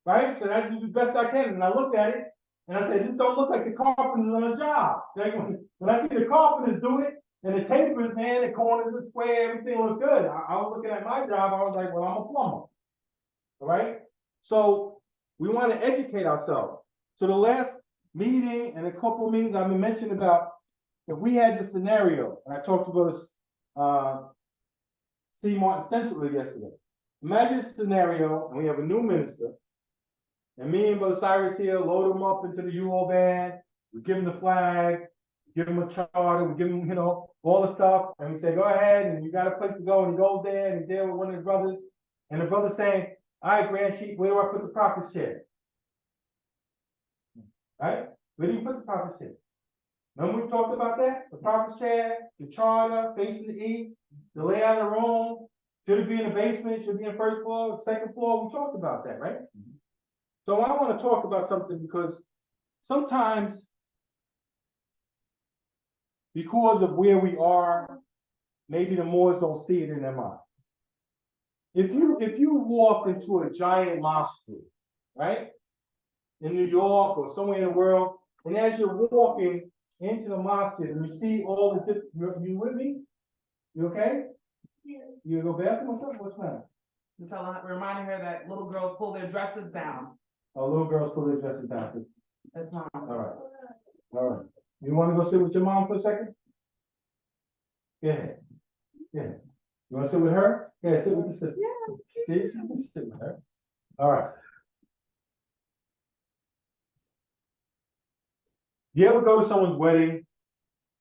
Right? So I do the best I can. And I looked at it, and I said, this don't look like the carpenters on a job. Like when I see the carpenters do it, and the tapers, man, the corners are square, everything looks good. I was looking at my job, I was like, well, I'm a plumber. All right? So we want to educate ourselves. So the last meeting and a couple meetings I've been mentioning about, if we had the scenario, and I talked about C. Martin Central yesterday. Imagine a scenario, and we have a new minister, and me and Brother Cyrus here load him up into the U-Haul van, we give him the flag, give him a charter, we give him, you know, all the stuff, and we say, go ahead, and you got a place to go, and he goes there, and he's there with one of his brothers, and the brother's saying, all right, Grand Sheep, where do I put the prophet's chair? Right? Where do you put the prophet's chair? Remember we talked about that? The prophet's chair, the charter, facing the east, the layout of the room, should it be in the basement, should it be in the first floor, second floor? We talked about that, right? So I want to talk about something because sometimes, because of where we are, maybe the Moors don't see it in their mind. If you walk into a giant mosque, right, in New York or somewhere in the world, and as you're walking into the mosque and you see all the different, you with me? You okay? Yeah. You go bathroom or something? What's the matter? I'm telling her, reminding her that little girls pull their dresses down. Oh, little girls pull their dresses down. That's mom. All right. All right. You want to go sit with your mom for a second? Go ahead. Yeah. You want to sit with her? Yeah, sit with the sister. Yeah. You can sit with her. All right. You ever go to someone's wedding?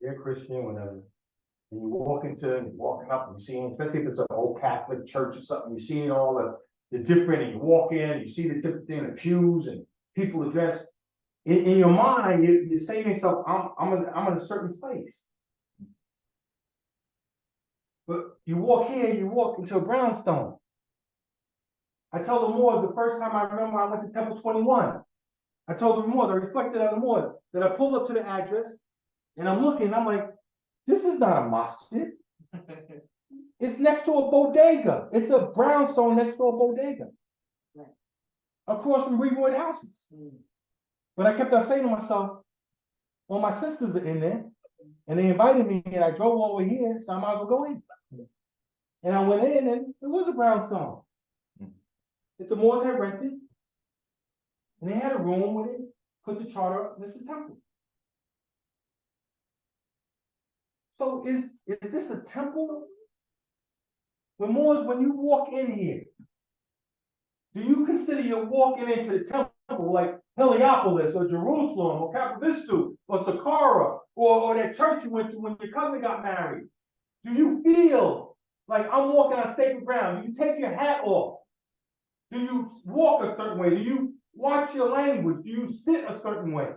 They're Christian, whatever. And you're walking up and you're seeing, especially if it's an old Catholic church or something, you're seeing all the different, and you walk in, you see the different thing, the pews and people are dressed. In your mind, you're saying to yourself, I'm in a certain place. But you walk here, you walk into a brownstone. I tell the Moors the first time I remember I went to Temple 21. I told the Moors, I reflected on the Moors, that I pulled up to the address and I'm looking, I'm like, this is not a mosque. It's next to a bodega. It's a brownstone next to a bodega. Right. Across from Rewood houses. But I kept on saying to myself, well, my sisters are in there and they invited me and I drove over here, so I might as well go in. And I went in and it was a brownstone that the Moors had rented. And they had a room where they put the charter up, this is temple. So is this a temple? When Moors, when you walk in here, do you consider you're walking into the temple like Heliopolis or Jerusalem or Cappadocia or Saqqara or that church you went to when your cousin got married? Do you feel like I'm walking on sacred ground? Do you take your hat off? Do you walk a certain way? Do you watch your language? Do you sit a certain way?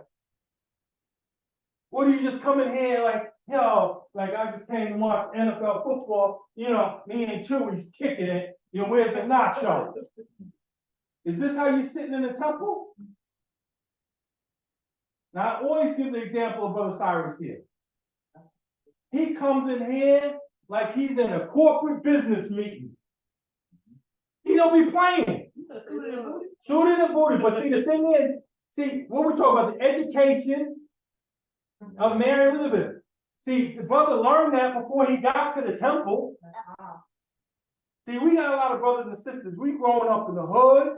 Or do you just come in here like, yo, like I just came to watch NFL football, you know, me and Chewy's kicking it, you know, where's the nacho? Is this how you're sitting in the temple? Now, I always give the example of Brother Cyrus here. He comes in here like he's in a corporate business meeting. He don't be playing. Suited and booted. But see, the thing is, see, what we're talking about, the education of Mary Elizabeth. See, the brother learned that before he got to the temple. See, we got a lot of brothers and sisters. We growing up in the hood.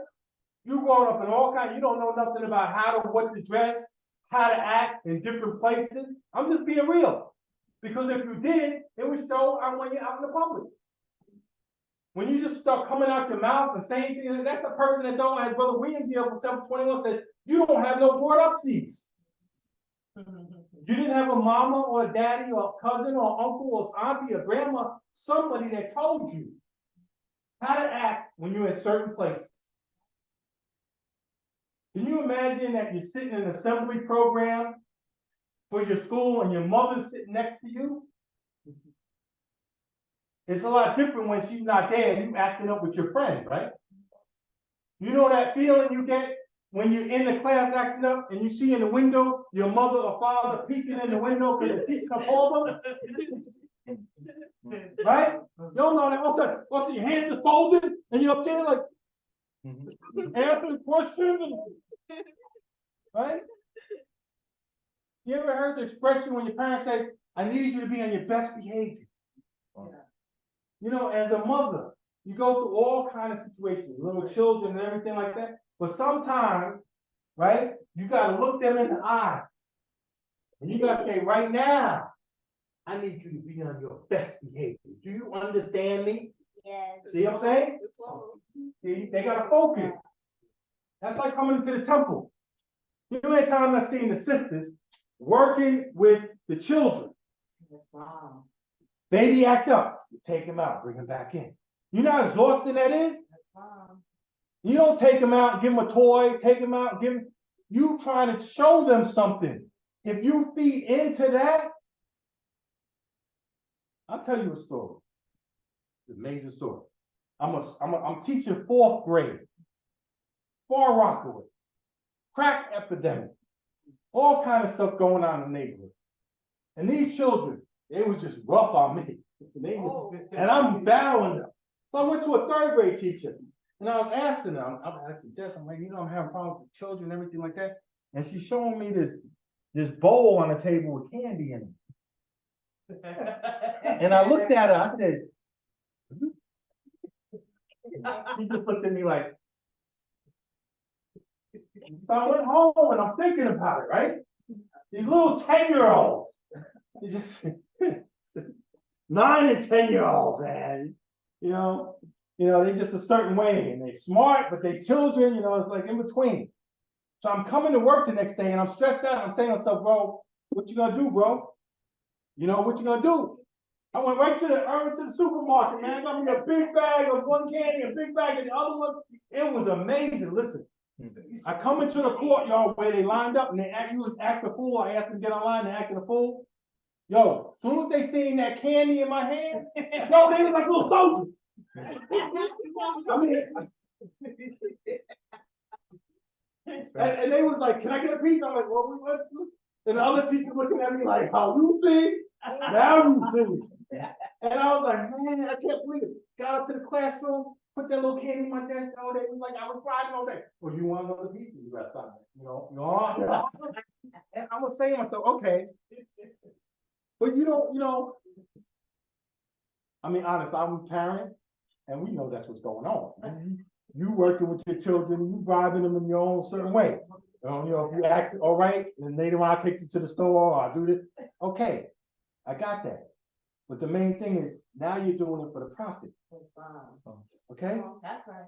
You growing up in all kinds, you don't know nothing about what to dress, how to act in different places. I'm just being real. Because if you did, it would show when you're out in the public. When you just start coming out your mouth and saying things, that's the person that don't, as Brother Williams here from Temple 21 said, you don't have no brought up seats. You didn't have a mama or a daddy or a cousin or uncle or auntie or grandma, somebody that told you how to act when you're in certain places. Can you imagine that you're sitting in an assembly program for your school and your mother's sitting next to you? It's a lot different when she's not there and you acting up with your friends, right? You know that feeling you get when you're in the class acting up and you see in the window your mother or father peeking in the window because the teacher called them? Right? You don't know that. Also your hands are folded and you're up there like answering questions. Right? You ever heard the expression when your parents say, I need you to be on your best behavior? Yeah. You know, as a mother, you go through all kinds of situations, little children and everything like that. But sometimes, right, you got to look them in the eye. And you got to say, right now, I need you to be on your best behavior. Do you understand me? Yes. See what I'm saying? See, they got to focus. That's like coming into the temple. You know how many times I've seen the sisters working with the children. Wow. Baby act up. You take him out, bring him back in. You know how exhausting that is? Wow. You don't take him out and give him a toy, take him out and give him, you trying to show them something. If you feed into that, I'll tell you a story. It's an amazing story. I'm teaching 4th grade. Far Rockaway. Crack epidemic. All kind of stuff going on in the neighborhood. And these children, they was just rough on me. And I'm battling them. So I went to a 3rd grade teacher. And I was asking her, I suggest, I'm like, you know, I'm having problems with children and everything like that. And she's showing me this bowl on the table with candy in it. And I looked at her, I said, she just looked at me like, so I went home and I'm thinking about it, right? These little 10-year-olds, they just 9 and 10-year-olds, man. You know, they just a certain way and they're smart, but they children, you know, it's like in between. So I'm coming to work the next day and I'm stressed out. I'm saying to myself, bro, what you gonna do, bro? You know, what you gonna do? I went right to the supermarket, man. I got me a big bag of one candy, a big bag of the other one. It was amazing. Listen, I come into the courtyard where they lined up and they act a fool. I asked them to get online, they acting a fool. Yo, as soon as they seen that candy in my hand, yo, they was like little soldiers. I mean, and they was like, can I get a piece? I'm like, well, what? And the other teachers looking at me like, how you see? Now you see. And I was like, man, I can't believe it. Got up to the classroom, put that little candy in my desk all day. It was like, I was crying all day. Well, you want another piece? You got something, you know? And I was saying to myself, okay. But you know, I mean, honest, I'm a parent, and we know that's what's going on. You working with your children, you bribing them in your own certain way. You know, if you act all right, and later on I take you to the store, or I do this, okay, I got that. But the main thing is, now you're doing it for the profit, okay? That's right.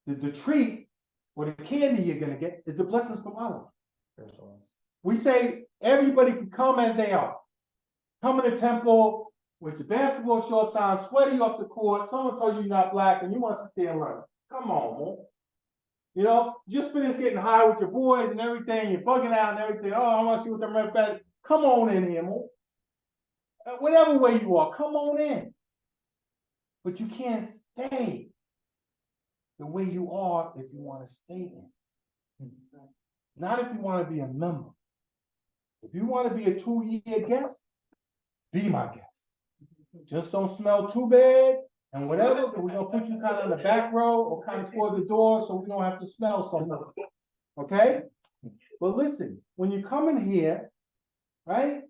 The treat or the candy you're gonna get is the blessings from Allah. We say everybody can come as they are. Come in the temple with your basketball shorts on, sweaty off the court. Someone told you you're not black and you want to sit there and learn. Come on, man. You know, just finished getting high with your boys and everything. You're bugging out and everything. Oh, I want to see what them red belt. Come on in here, man. Whatever way you are, come on in. But you can't stay the way you are if you want to stay in. Not if you want to be a member. If you want to be a 2-year guest, be my guest. Just don't smell too bad and whatever, but we're gonna put you kind of in the back row or kind of toward the door so we don't have to smell so much. Okay? But listen, when you come in here, right?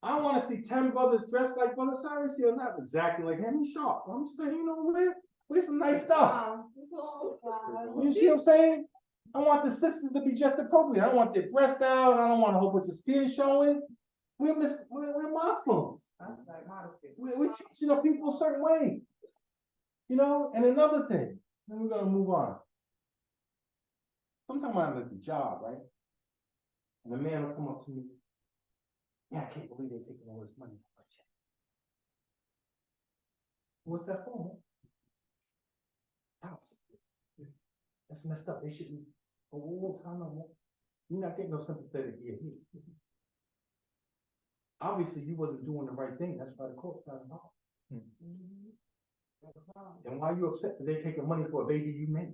I want to see 10 brothers dressed like Brother Cyrus here, not exactly like him. He's sharp. I'm just saying, you know, wear some nice stuff. You see what I'm saying? I want the sisters to be just appropriate. I don't want their breast out. I don't want a whole bunch of skin showing. We're Muslims. We're teaching our people a certain way. You know, and another thing, then we're gonna move on. Sometimes I'm at the job, right? And the man will come up to me. Yeah, I can't believe they're taking all this money from my check. What's that for, man? That's messed up. They shouldn't. Oh, time on. You're not getting no sympathetic here. Obviously, you wasn't doing the right thing. That's why the court's got involved. And why are you upset that they taking money for a baby you made?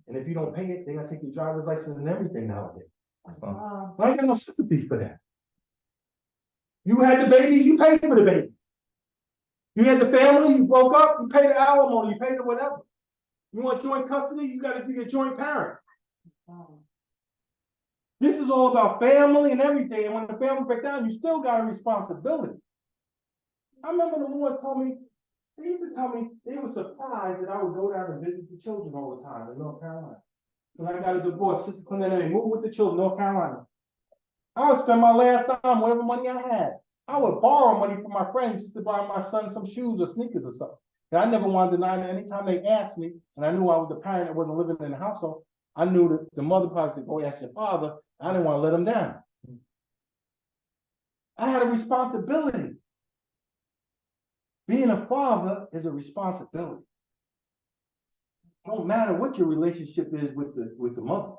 And if you don't pay it, they're gonna take your driver's license and everything nowadays. I ain't got no sympathy for that. You had the baby, you paid for the baby. You had the family, you broke up, you paid the alimony, you paid the whatever. You want joint custody, you gotta be a joint parent. This is all about family and everything. And when the family breaks down, you still got a responsibility. I remember the Lord told me, they used to tell me they were surprised that I would go down and visit the children all the time in North Carolina. When I got a divorce, Sister Clinton and they moved with the children in North Carolina. I would spend my last dime, whatever money I had. I would borrow money from my friends just to buy my son some shoes or sneakers or something. And I never wanted to deny that. Anytime they asked me, and I knew I was the parent that wasn't living in the household, I knew that the mother probably said, go ask your father. I didn't want to let him down. I had a responsibility. Being a father is a responsibility. Don't matter what your relationship is with the mother.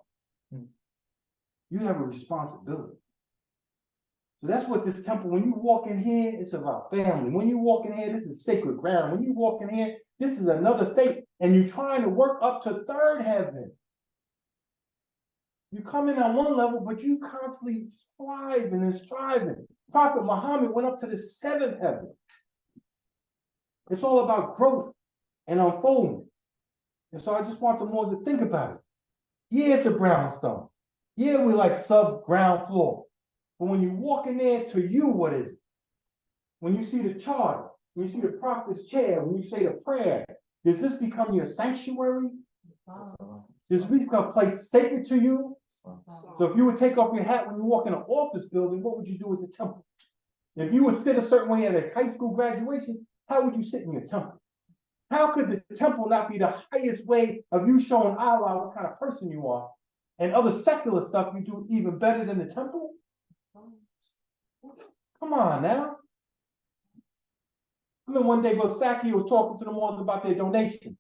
You have a responsibility. So that's what this temple, when you walk in here, it's about family. When you walk in here, this is sacred ground. When you walk in here, this is another state. And you're trying to work up to third heaven. You come in on one level, but you constantly striving and striving. Prophet Muhammad went up to the 7th heaven. It's all about growth and unfolding. And so I just want the Lord to think about it. Yeah, it's a brownstone. Yeah, we like sub-ground floor. But when you walk in there, to you, what is it? When you see the charter, when you see the prophet's chair, when you say the prayer, does this become your sanctuary? Does this become a place sacred to you? So if you would take off your hat when you walk in an office building, what would you do with the temple? If you would sit a certain way at a high school graduation, how would you sit in your temple? How could the temple not be the highest way of you showing Allah what kind of person you are, and other secular stuff you do even better than the temple? Come on now. I remember one day, Brother Saki was talking to them all about their donation.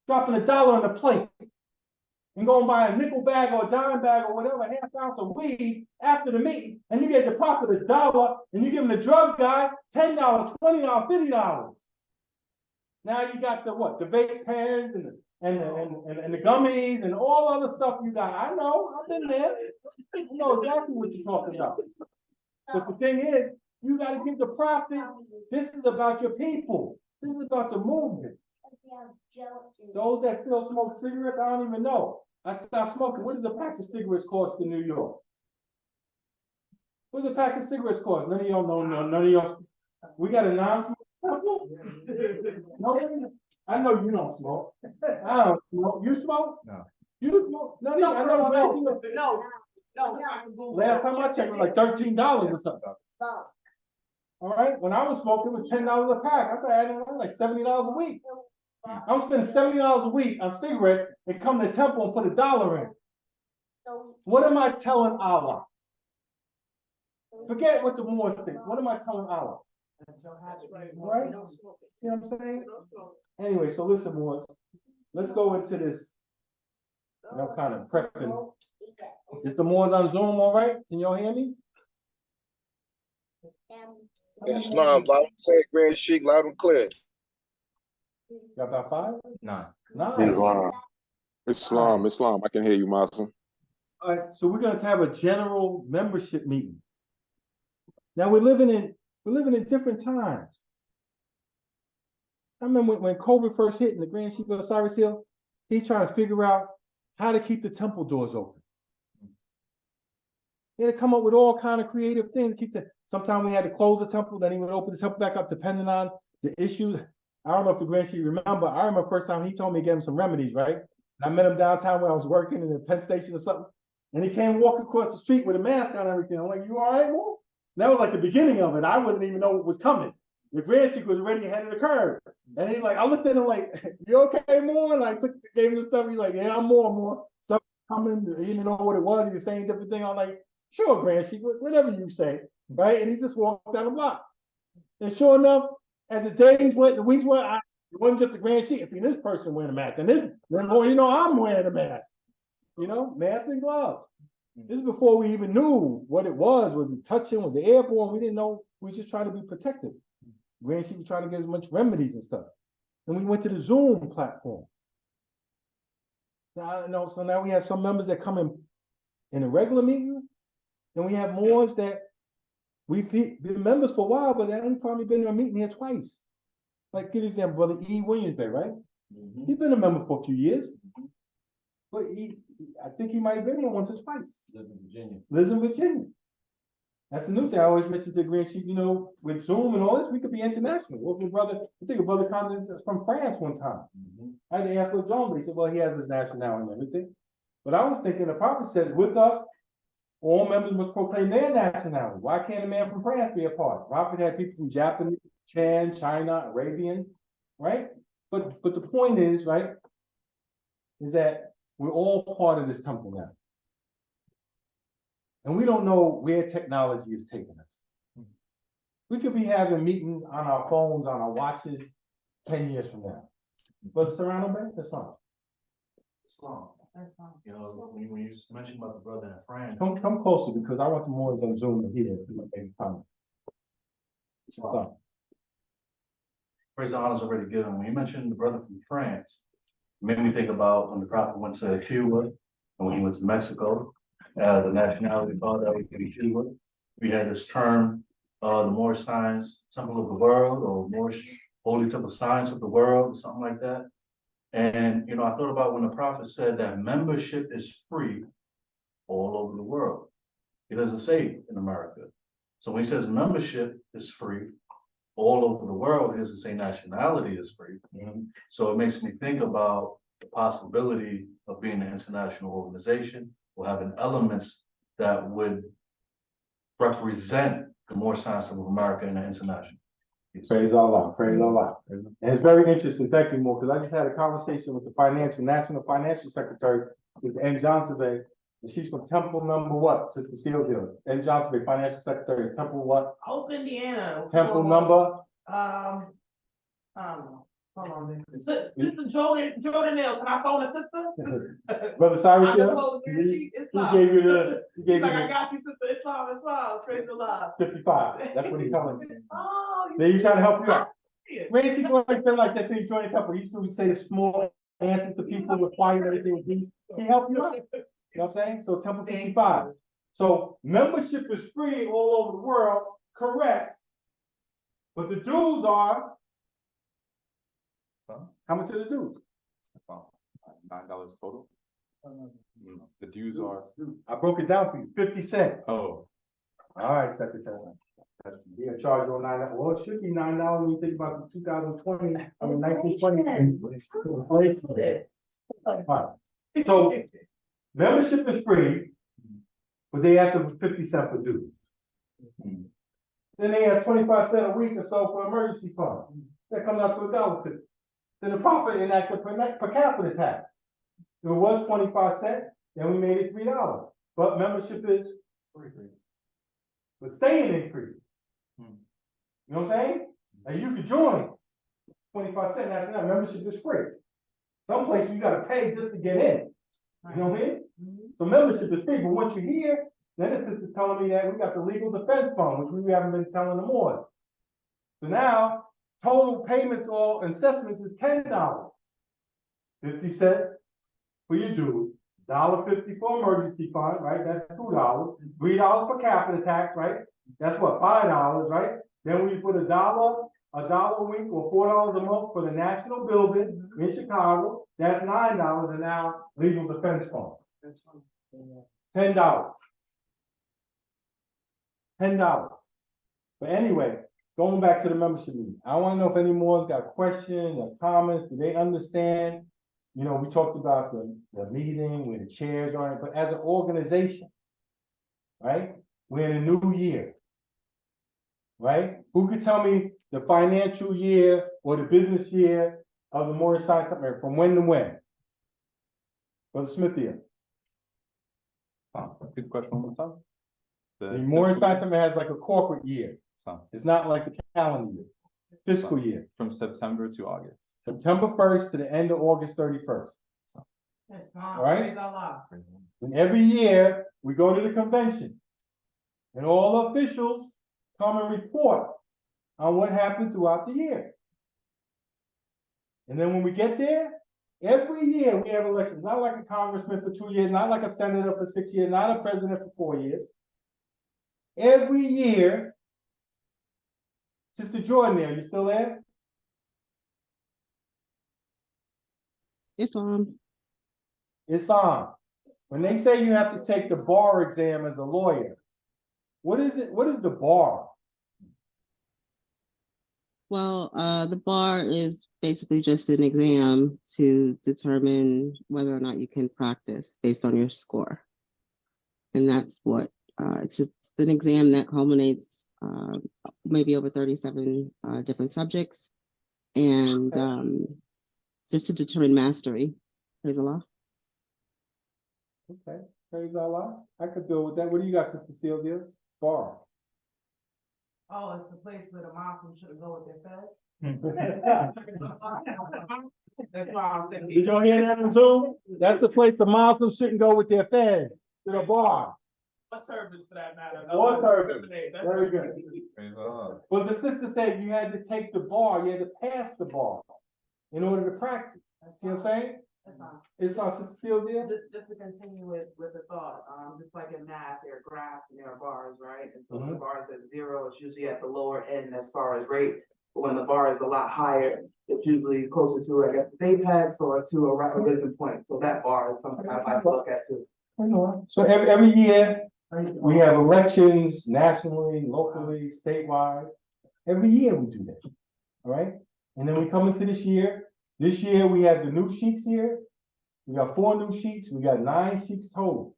Dropping $1 on the plate and going and buy a nickel bag or a dime bag or whatever, a half ounce of weed after the meeting, and you get the prophet $1 and you give him the drug guy $10, $20, $50. Now you got the what? The vape pens and the gummies and all other stuff you got. I know, I've been there. I know exactly what you're talking about. But the thing is, you got to give the prophet, this is about your people. This is about the movement. Those that still smoke cigarettes, I don't even know. I stopped smoking. What does a pack of cigarettes cost in New York? What's a pack of cigarettes cost? None of y'all know, none of y'all. We got a non-smoke temple? Nobody? I know you don't smoke. I don't smoke. You smoke? No. You smoke? None of you, I know you No. Last time I checked, it was like $13 or something. All right, when I was smoking, it was $10 a pack. I said, like $70 a week. I'm spending $70 a week on cigarettes and come to temple and put $1 in. What am I telling Allah? Forget what the Moors think. What am I telling Allah? Right? You know what I'm saying? Anyway, so listen, Moors. Let's go into this. I'm kind of prepping. Is the Moors on Zoom all right? Can y'all hear me? Islam, loud and clear, Grand Sheik, loud and clear. Got about 5? 9. 9. Islam, I can hear you, Muslim. All right, so we're going to have a general membership meeting. Now we're living in different times. I remember when COVID first hit in the Grand Sheik of Cyrus Hill, he's trying to figure out how to keep the temple doors open. He had to come up with all kind of creative things to keep the. Sometimes we had to close the temple, then he would open the temple back up, depending on the issues. I don't know if the Grand Sheik remember. I remember first time he told me to get him some remedies, right? And I met him downtown when I was working in the Penn Station or something. And he came walking across the street with a mask on and everything. I'm like, you all right, Mo? That was like the beginning of it. I wouldn't even know what was coming. The Grand Sheik was already ahead of the curve. And he's like, I looked at him like, you okay, Mo? And I gave him the stuff. He's like, yeah, I'm more. Stuff coming. He didn't know what it was. He was saying different things. I'm like, sure, Grand Sheik, whatever you say. Right? And he just walked down the block. And sure enough, as the days went, the weeks went, it wasn't just the Grand Sheik. I see this person wearing a mask. And then I'm wearing a mask. Mask and gloves. This is before we even knew what it was it touching, was it airborne? We didn't know. We just trying to be protective. Grand Sheik was trying to get as much remedies and stuff. And we went to the Zoom platform. So now we have some members that come in a regular meeting, and we have more that we've been members for a while, but they only probably been in a meeting here twice. Like, give example, Brother E. Williams, right? He's been a member for a few years. But I think he might have been here once or twice. Lives in Virginia. That's a new thing. I always mention the Grand Sheik, with Zoom and all this, we could be international. I think a brother Condon from France one time. I had to ask for John, but he said, well, he has his nationality and everything. But I was thinking the prophet says, with us, all members must proclaim their nationality. Why can't a man from France be a part? The prophet had people from Japan, China, Arabians, right? But the point is, right, is that we're all part of this temple now. And we don't know where technology is taking us. We could be having a meeting on our phones, on our watches, 10 years from now. But Serrano Bay, that's not. Islam. When you mentioned about the brother in France. Come closer, because I want the more on Zoom to hear maybe comment. Praise the honors already given. When you mentioned the brother from France, it made me think about when the prophet went to Cuba and when he went to Mexico, the nationality called that would be Cuba. We had this term, the Moorish Science Temple of the World, or Moorish Holy Temple Science of the World, or something like that. And I thought about when the prophet said that membership is free all over the world. He doesn't say in America. So when he says membership is free all over the world, he doesn't say nationality is free. So it makes me think about the possibility of being an international organization or having elements that would represent the Moorish Science of America in the international. Praise Allah, praise Allah. And it's very interesting, thank you, Mo, because I just had a conversation with the National Financial Secretary, with N. Johnson Bay, and she's from Temple number what, Sister Seal Dealer? N. Johnson Bay, Financial Secretary, is Temple what? Hope, Indiana. Temple number? I don't know. Hold on. Sister Jordan Neal, can I phone a sister? Brother Cyrus Hill? He gave you the, I got you, sister. Islam. Praise the Lord. 55, that's what he's telling me. Oh, See, he's trying to help you out. When she's going to like that, say, join the temple, he's going to say the small answers to people, require everything. He helped you out. You know what I'm saying? So Temple 55. So membership is free all over the world, correct. But the dues are, how much are the dues? $9 total. The dues are. I broke it down for you, 50 cents. Oh. All right, Secretary. Be in charge on $9. Well, it should be $9 when you think about the 2020, 1920 inflation. All right. So membership is free, but they ask for 50 cents for dues. Then they have 25 cents a week or so for emergency fund. That comes out to $1.50. Then the profit in that per capita tax. It was 25 cents, then we made it $3. But membership is free. But staying increased. You know what I'm saying? And you could join 25 cents, that's not membership is free. Some places you gotta pay just to get in. You know what I mean? So membership is free, but once you're here, then the sister's telling me that we got the legal defense fund, which we haven't been telling them more. So now, total payments or assessments is $10. 50 cents for your dues, $1.50 for emergency fund, right? That's $2. $3 for capita tax, right? That's what, $5, right? Then we put $1 a week or $4 a month for the national building in Chicago. That's $9, and now legal defense fund. $10. $10. But anyway, going back to the membership meeting, I want to know if any more's got questions or comments. Do they understand? You know, we talked about the meeting where the chairs are, but as an organization, right? We're in a new year, right? Who could tell me the financial year or the business year of the Morris Science Company from when to when? Brother Smith here. Good question one more time. The Morris Science Company has like a corporate year. It's not like the calendar year, fiscal year. From September to August. September 1st to the end of August 31st. All right? And every year we go to the convention and all the officials come and report on what happened throughout the year. And then when we get there, every year we have elections, not like a congressman for 2 years, not like a senator for 6 years, not a president for 4 years. Every year, Sister Jordan there, you still there? It's on. It's on. When they say you have to take the bar exam as a lawyer, what is it? What is the bar? Well, the bar is basically just an exam to determine whether or not you can practice based on your score. And that's what, it's just an exam that culminates maybe over 37 different subjects. And just to determine mastery. Praise Allah. Okay, praise Allah. I could deal with that. What do you got, Sister Sylvia? Bar. Oh, it's the place where the Muslims shouldn't go with their feds? That's why I'm thinking. Did y'all hear that on Zoom? That's the place the Muslims shouldn't go with their feds, to the bar. What turbans for that matter? What turbans? Very good. Praise Allah. Well, the sister said you had to take the bar, you had to pass the bar in order to practice. See what I'm saying? It's on Sister Sylvia. Just to continue with the thought, just like in math, there are graphs and there are bars, right? And so the bars at 0, it's usually at the lower end as far as rate. But when the bar is a lot higher, it's usually closer to, I guess, the apex or to a rapid point. So that bar is something I like to look at too. So every year we have elections nationally, locally, statewide. Every year we do that. All right. And then we come into this year. This year we have the new sheets here. We got 4 new sheets. We got 9 sheets total.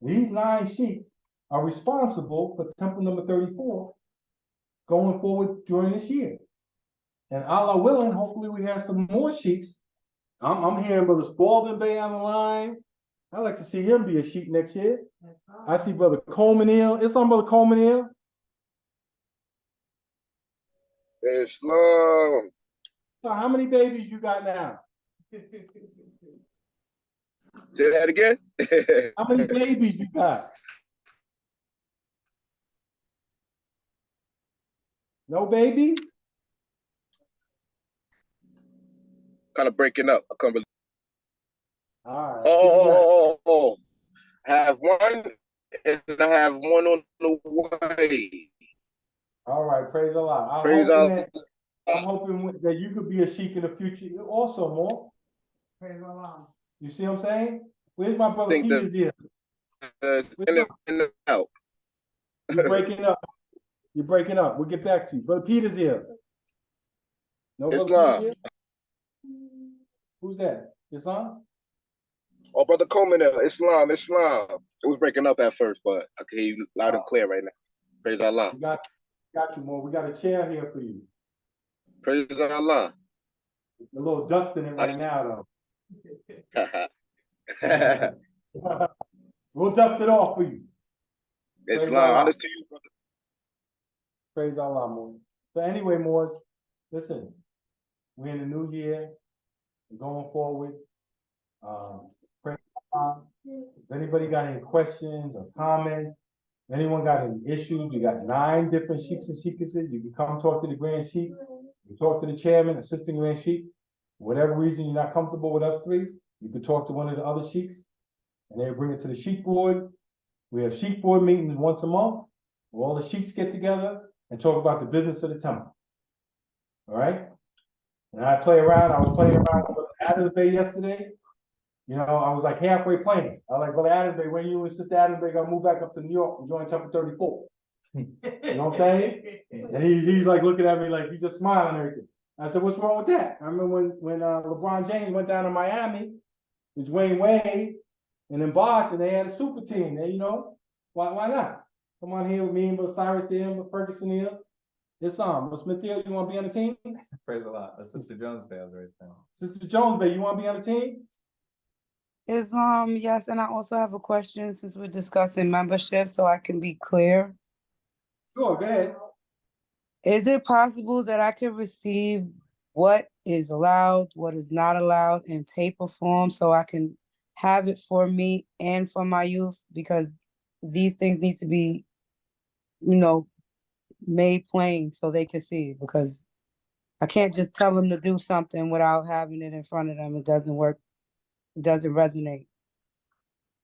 These 9 sheets are responsible for temple number 34 going forward during this year. And Allah willing, hopefully we have some more sheets. I'm hearing Brother Spalding Bay on the line. I'd like to see him be a sheet next year. I see Brother Coleman Hill. It's on Brother Coleman Hill. Islam. So how many babies you got now? Say that again. How many babies you got? No babies? Kind of breaking up. I can't really. All right. Oh. I have one, and I have one on the way. All right. Praise Allah. Praise Allah. I'm hoping that you could be a sheik in the future also, more. Praise Allah. You see what I'm saying? Where's my brother Peters here? In and out. You're breaking up. You're breaking up. We'll get back to you. Brother Peter's here. No, Brother Islam. Peter's here? Who's that? Your son? Oh, Brother Coleman, Islam. It was breaking up at first, but I can hear you loud and clear right now. Praise Allah. We got you, more. We got a chair here for you. Praise Allah. A little dust in it right now, Islam, though. We'll dust it off for you. honest to you, brother. Praise Allah, more. So anyway, Moors, listen, we're in the new year, we're going forward. Praise Allah. If anybody got any questions or comments, anyone got any issues, you got 9 different sheiks and sheikesses, you can come talk to the Grand Sheik, you talk to the chairman, assistant Grand Sheik. Whatever reason you're not comfortable with us 3, you can talk to one of the other sheiks, and they'll bring it to the sheik board. We have sheik board meetings once a month, where all the sheiks get together and talk about the business of the temple. All right? And I play around. I was playing around with Adams Bay yesterday. You know, I was like halfway playing. I was like, Brother Adams Bay, when you and Sister Adams Bay gonna move back up to New York and join Temple 34? You know what I'm saying? And he's like looking at me like he's just smiling and everything. I said, what's wrong with that? I remember when LeBron James went down to Miami with Dwayne Wade and then Bosh, and they had a super team. And, you know, why not? Come on here with me and Cyrus here and Ferguson here. It's Smith here, you want to be on the team? Praise a lot. Sister Jones Bay, I was right now. Sister Jones Bay, you want to be on the team? Islam, yes, and I also have a question since we're discussing membership, so I can be clear. Sure, go ahead. Is it possible that I can receive what is allowed, what is not allowed in paper form so I can have it for me and for my youth? Because these things need to be, you know, made plain so they can see it, because I can't just tell them to do something without having it in front of them. It doesn't work. It doesn't resonate.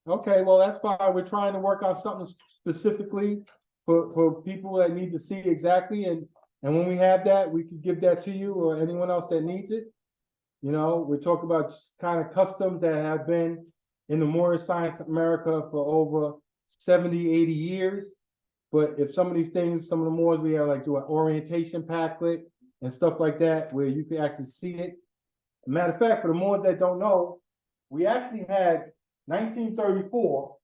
Okay, well, that's fine. We're trying to work on something specifically for people that need to see exactly. And when we have that, we can give that to you or anyone else that needs it. You know, we're talking about kind of customs that have been in the Moorish Science of America for over 70, 80 years. But if some of these things, some of the Moors, we have like do an orientation packlet and stuff like that, where you can actually see it. Matter of fact, for the Moors that don't know, we actually had 1934,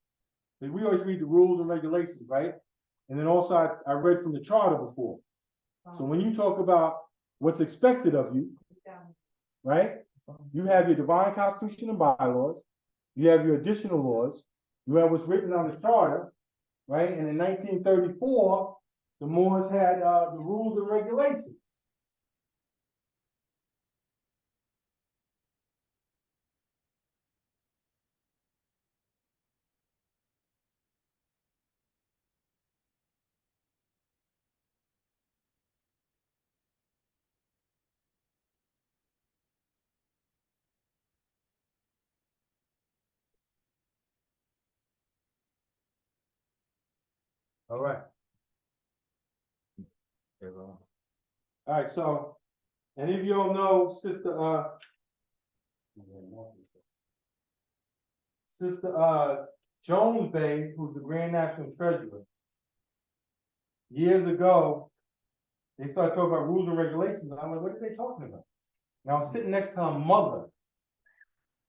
because we always read the rules and regulations, right? And then also I read from the charter before. So when you talk about what's expected of you, right? You have your divine constitution and bylaws, you have your additional laws, you have what's written on the charter, right? And in 1934, the Moors had the rules and regulations. All right. All right, so any of y'all know Sister Jones Bay, who's the Grand National Treasurer. Years ago, they started talking about rules and regulations. And I'm like, what are they talking about? And I was sitting next to her mother.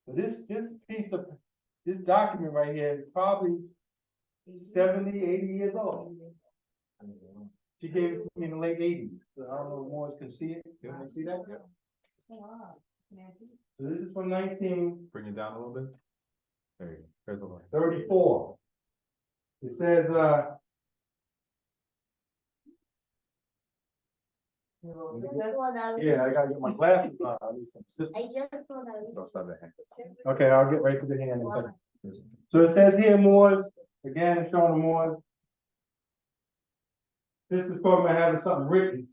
So this document right here is probably 70, 80 years old. She gave it to me in the late 80s. So I don't know if Morris can see it. Can they see that? Yeah. So this is from 1934. Bring it down a little bit. There you go. There's a line. It says, yeah, I gotta get my glasses on. I need some assistance. Okay, I'll get right to the hand in a second. So it says here, Moors, again, it's showing the Moors. This is talking about having something written.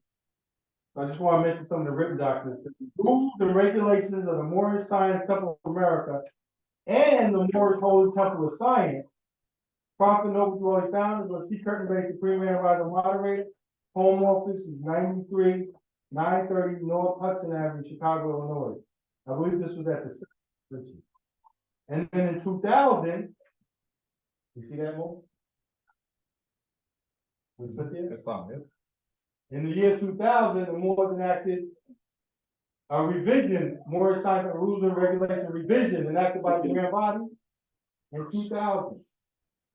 I just want to mention some of the written documents. Rules and regulations of the Moorish Science Temple of America and the Moorish Holy Temple of Science. Prophet Noble Dwelling Founders of T. Curtin Bay Supreme Advisor Moderator. Home office is 93 930 North Hudson Avenue, Chicago, Illinois. I believe this was at the. And then in 2000, you see that move? Islam, yeah. In the year 2000, the Moors enacted a revision, Moorish Scientific Rules and Regulation revision enacted by the Grand Body in 2000.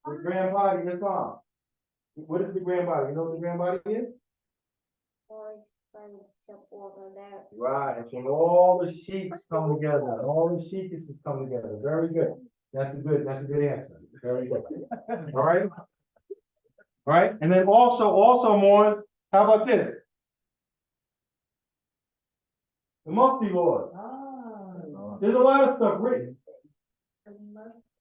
The Grand Body Islam. What is the Grand Body? You know what the Grand Body is? Right, so all the sheiks come together, all the sheikesses come together. Very good. That's a good answer. Very good. All right. All right, and then also Moors, how about this? The Mufti laws. There's a lot of stuff written.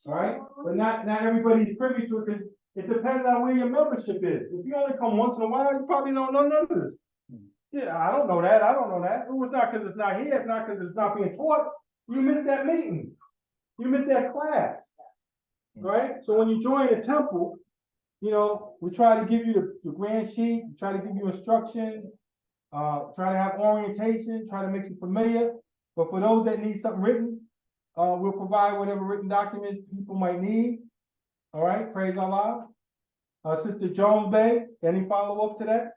All right, but not everybody's privy to it because it depends on where your membership is. If you only come once in a while, you probably don't know none of this. Yeah, I don't know that. It was not because it's not here. It's not because it's not being taught. You missed that meeting. You missed that class. Right? So when you join a temple, you know, we try to give you the grand sheet, try to give you instructions, try to have orientation, try to make you familiar. But for those that need something written, we'll provide whatever written documents people might need. All right, praise Allah. Sister Jones Bay, any follow-up to that?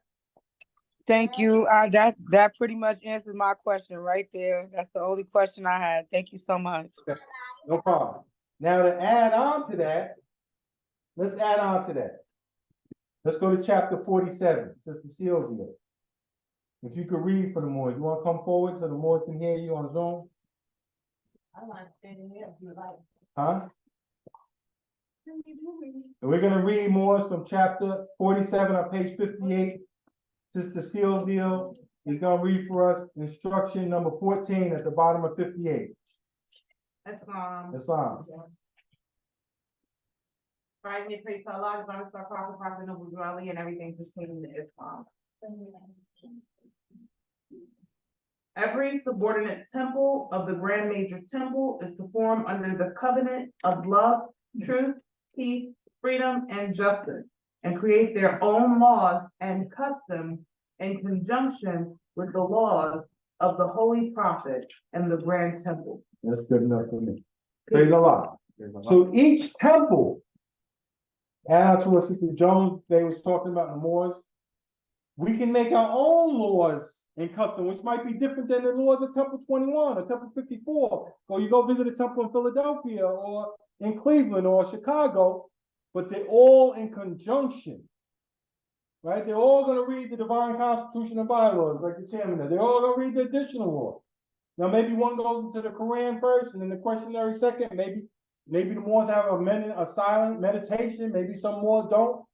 Thank you. That pretty much answers my question right there. That's the only question I had. Thank you so much. Okay. No problem. Now to add on to that, let's add on to that. Let's go to chapter 47, Sister Sylvia. If you could read for the Moors, you want to come forward so the Moors can hear you on Zoom? I like standing here if you like. Huh? And we're going to read Moors from chapter 47 on page 58. Sister Sylvia is going to read for us instruction number 14 at the bottom of 58. Islam. Right, we pray to Allah, God, our prophet, noble dwelling, and everything pertaining to Islam. Every subordinate temple of the Grand Major Temple is to form under the covenant of love, truth, peace, freedom, and justice, and create their own laws and customs in conjunction with the laws of the Holy Prophet and the Grand Temple. That's good enough for me. Praise Allah. So each temple, add to what Sister Jones they was talking about in the Moors, we can make our own laws and custom, which might be different than the laws of Temple 21 or Temple 54, or you go visit a temple in Philadelphia or in Cleveland or Chicago, but they're all in conjunction, right? They're all going to read the divine constitution and bylaws, like the chairman did. They're all going to read the additional law. Now, maybe one goes into the Quran first and then the questionnaire second. Maybe the Moors have a silent meditation. Maybe some Moors don't.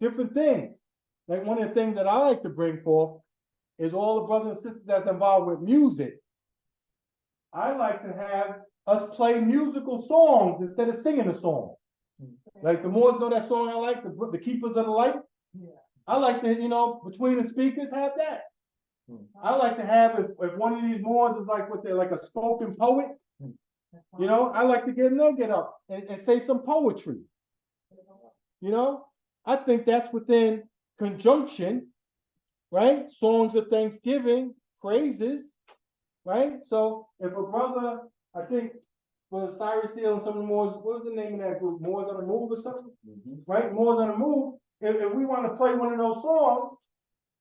Different things. Like one of the things that I like to bring forth is all the brothers and sisters that's involved with music. I like to have us play musical songs instead of singing a song. Like the Moors know that song I like, the Keepers of the Light. I like to, between the speakers have that. I like to have, if one of these Moors is like what they're like a spoken poet, I like to get up and say some poetry. I think that's within conjunction, right? Songs of thanksgiving, praises, right? So if a brother, I think was Cyrus Hill and some of the Moors, what was the name of that group? Moors on the Move or something? Right? Moors on the Move. If we want to play one of those songs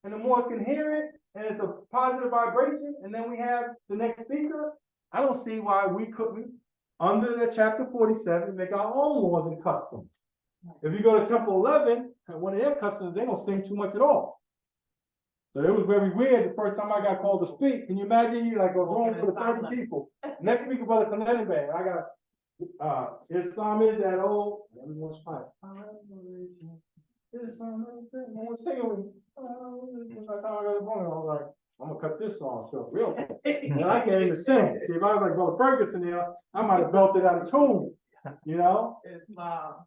and the Moors can hear it and it's a positive vibration, and then we have the next speaker, I don't see why we couldn't, under the chapter 47, make our own laws and customs. If you go to Temple 11, one of their customs, they don't sing too much at all. So it was very weird the first time I got called to speak. Can you imagine you like a room full of 30 people? Next week, Brother Clement Band. I got Islam is that old. Everyone's quiet. Islam is singing with me. I was like, I'm gonna cut this song short real quick. And I can't even sing. See, if I was like Brother Ferguson there, I might have belted out of tune. Islam,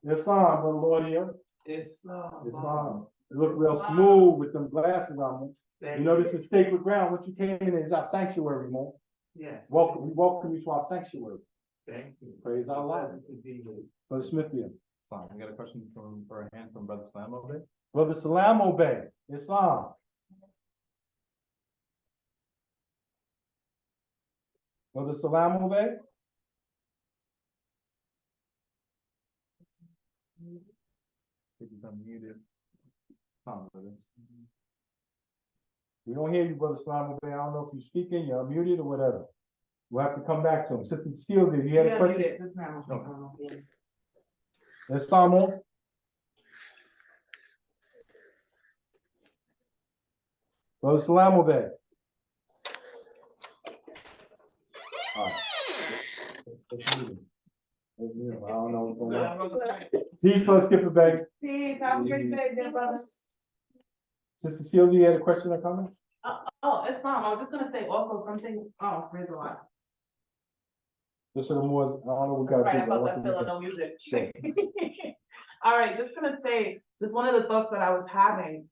Brother Lord here. Islam. It look real smooth with them glasses on them. This is sacred ground. What you came in is our sanctuary, Mo. Yes. We welcome you to our sanctuary. Thank you. Praise Allah. Brother Smith here. We got a question for a hand from Brother Salam over there. Brother Salam Obey. Islam. Brother Salam Obey. He's unmuted. We don't hear you, Brother Slime. I don't know if you're speaking, you're muted or whatever. We'll have to come back to him. Sister Sylvia, you had a question? Let's Slime on. Brother Salam Obey. All right. I don't know what's going on. Peace, Brother Skipper Bay. Peace, have a great day, dear brother. Sister Sylvia, you had a question or comment? Oh, it's fine. I was just gonna say also something, oh, praise the Lord. Just for the more, I don't know what we got. Right, I felt that feeling, no music. All right, just gonna say, just one of the thoughts that I was having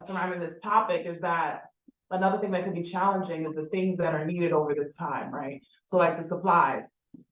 surrounding this topic is that another thing that can be challenging is the things that are needed over the time, right? So like the supplies.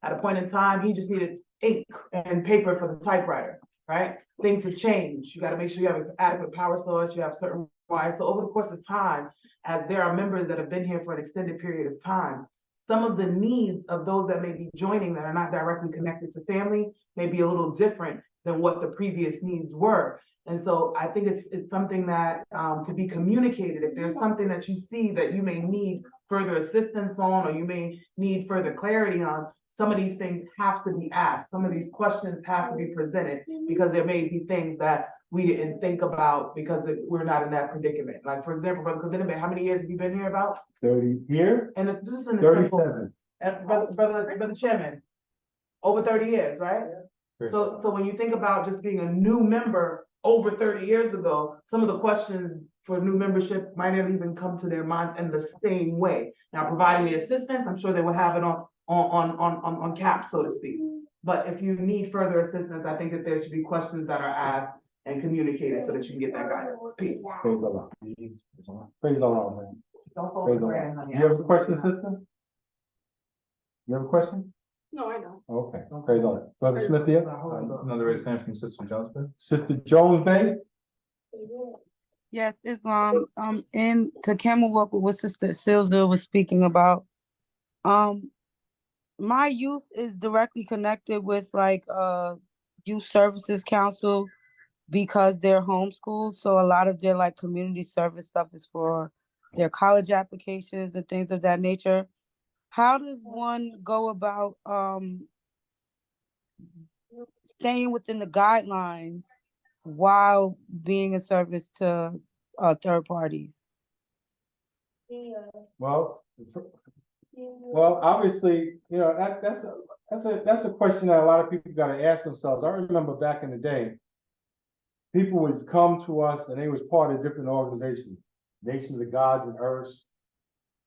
At a point in time, he just needed ink and paper for the typewriter, right? Things have changed. You got to make sure you have an adequate power source, you have certain wires. So over the course of time, as there are members that have been here for an extended period of time, some of the needs of those that may be joining that are not directly connected to family may be a little different than what the previous needs were. And so I think it's something that could be communicated. If there's something that you see that you may need further assistance on, or you may need further clarity on, some of these things have to be asked. Some of these questions have to be presented, because there may be things that we didn't think about because we're not in that predicament. Like, for example, Brother Kabinabay, how many years have you been here about? 30 here? And just in the 37. Brother Chairman, over 30 years, right? So when you think about just being a new member over 30 years ago, some of the questions for new membership might not even come to their minds in the same way. Now, providing the assistance, I'm sure they would have it on cap, so to speak. But if you need further assistance, I think that there should be questions that are asked and communicated so that you can get that guidance. Peace. Praise the Lord. Praise the Lord, man. Don't Praise hold the the Lord. brand, honey. You have a question, sister? You have a question? No, I don't. Okay, praise the Lord. Brother Smith here? Another raised hand from Sister Jones Bay. Sister Jones Bay? Yes, Islam. In to camel walk with what Sister Sylvia was speaking about. My youth is directly connected with like youth services council because they're homeschooled. So a lot of their like community service stuff is for their college applications and things of that nature. How does one go about staying within the guidelines while being in service to third parties? Well, obviously, you know, that's a question that a lot of people got to ask themselves. I remember back in the day, people would come to us and they was part of different organizations, Nations of Gods and Earths,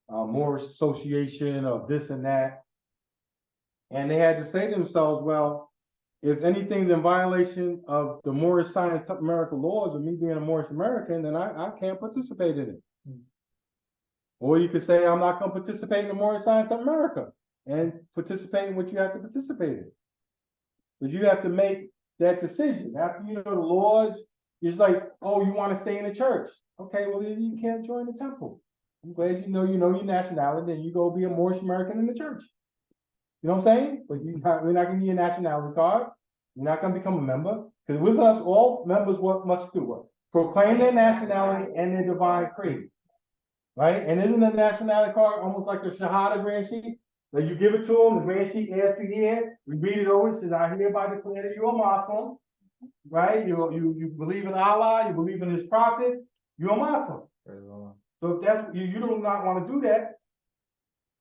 Moorish Association of this and that. And they had to say to themselves, well, if anything's in violation of the Moorish Science America laws of me being a Moorish American, then I can't participate in it. Or you could say, I'm not going to participate in the Moorish Science of America and participate in what you have to participate in. But you have to make that decision. After you know the laws, it's like, oh, you want to stay in the church. Okay, well, then you can't join the temple. I'm glad you know your nationality, then you go be a Moorish American in the church. You know what I'm saying? But we're not going to get your nationality card. You're not going to become a member. Because with us, all members must do what? Proclaim their nationality and their divine creed. Right? And isn't the nationality card almost like a Shahada grand sheet? That you give it to them, the grand sheet after year, we read it over, it says, I hereby declare that you're a Muslim. Right? You believe in Allah, you believe in his prophet, you're a Muslim. So if that's you do not want to do that.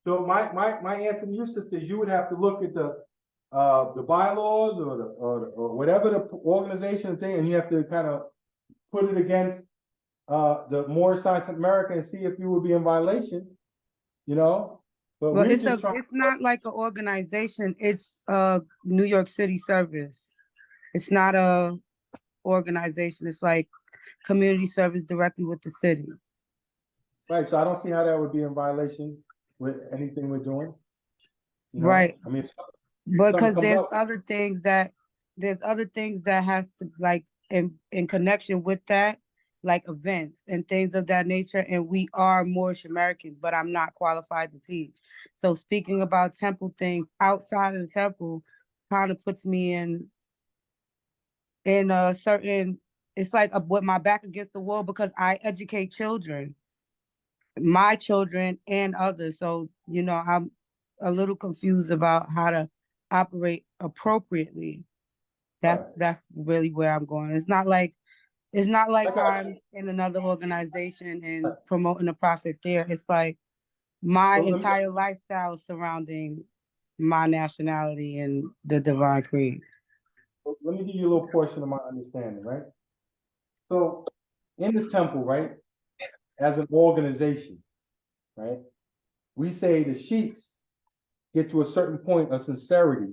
So my answer to you, sisters, you would have to look at the bylaws or whatever the organization thing, and you have to kind of put it against the Moorish Science of America and see if you would be in violation, you know. But well, it's not like an organization, it's a New York City service. It's not a organization, it's like community service directly with the city. Right, so I don't see how that would be in violation with anything we're doing. You know? Right. I mean, because there's other things that has to like in connection with that, like events and things of that nature. And we are Moorish Americans, but I'm not qualified to teach. So speaking about temple things outside of the temple kind of puts me in a certain it's like with my back against the wall because I educate children, my children and others. So, you know, I'm a little confused about how to operate appropriately. That's really where I'm going. It's not like I'm in another organization and promoting the prophet there. It's like my entire lifestyle surrounding my nationality and the divine creed. Let me give you a little portion of my understanding, right? So in the temple, right, as an organization, right, we say the sheiks get to a certain point of sincerity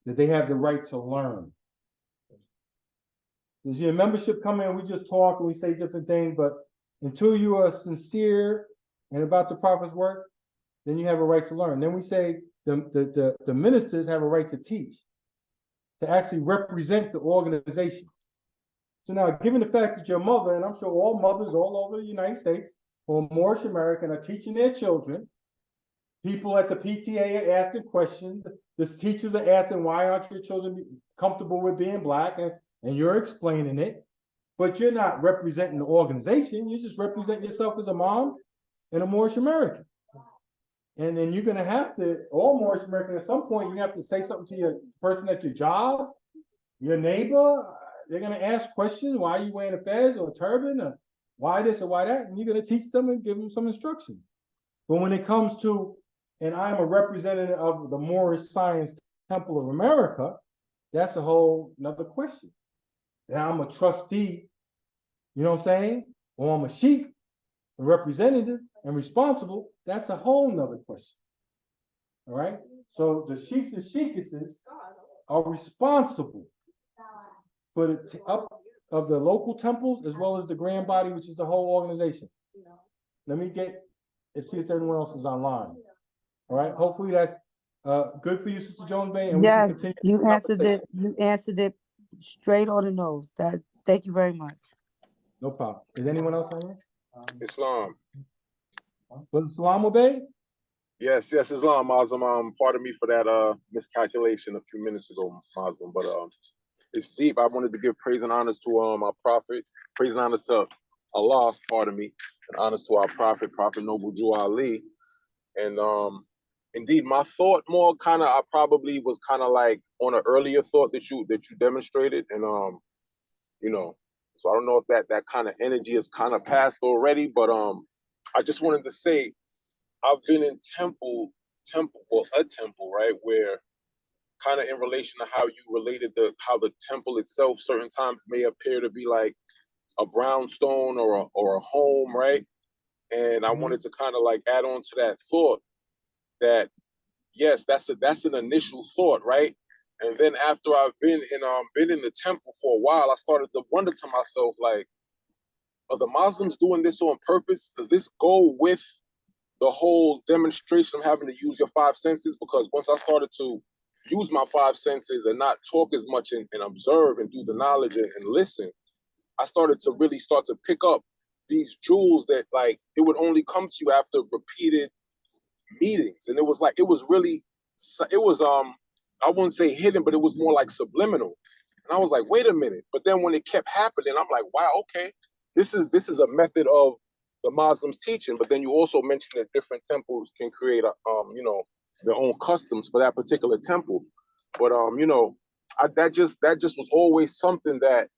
that they have the right to learn. Does your membership come in, we just talk and we say different things, but until you are sincere and about the prophet's work, then you have a right to learn. Then we say the ministers have a right to teach, to actually represent the organization. So now, given the fact that your mother, and I'm sure all mothers all over the United States or Moorish American are teaching their children, people at the PTA are asking questions, the teachers are asking, why aren't your children comfortable with being black? And you're explaining it, but you're not representing the organization. You just represent yourself as a mom and a Moorish American. And then you're going to have to, all Moorish American, at some point, you have to say something to your person at your job, your neighbor. They're going to ask questions. Why are you wearing a fez or a turban? Or why this or why that? And you're going to teach them and give them some instructions. But when it comes to, and I'm a representative of the Moorish Science Temple of America, that's a whole nother question. And I'm a trustee, you know what I'm saying? Or I'm a sheik, a representative and responsible, that's a whole nother question. All right? So the sheiks and sheikesses are responsible for the up of the local temples as well as the grand body, which is the whole organization. Let me get, see if everyone else is online. All right, hopefully that's good for you, Sister Jones Bay, and yes, we can continue. You answered it straight on the nose. Thank you very much. No problem. Is anyone else on this? Islam. Was it Salam Bay? Yes, Islam, Muslim. Pardon me for that miscalculation a few minutes ago, Muslim. But it's deep. I wanted to give praise and honors to our prophet, praise and honors to Allah, pardon me, and honors to our prophet, Prophet Noble Jew Ali. And indeed, my thought more kind of, I probably was kind of like on an earlier thought that you demonstrated, and you know, so I don't know if that kind of energy is kind of passed already, but I just wanted to say I've been in temple, right, where kind of in relation to how you related how the temple itself certain times may appear to be like a brownstone or a home, right? And I wanted to kind of like add on to that thought that yes, that's an initial thought, right? And then after I've been in the temple for a while, I started to wonder to myself, like, are the Muslims doing this on purpose? Does this go with the whole demonstration of having to use your five senses? Because once I started to use my five senses and not talk as much and observe and do the knowledge and listen, I started to really start to pick up these jewels that like it would only come to you after repeated meetings. And it was I wouldn't say hidden, but it was more like subliminal. And I was like, wait a minute. But then when it kept happening, I'm like, wow, okay, this is a method of the Muslims teaching. But then you also mentioned that different temples can create their own customs for that particular temple. But that just was always something that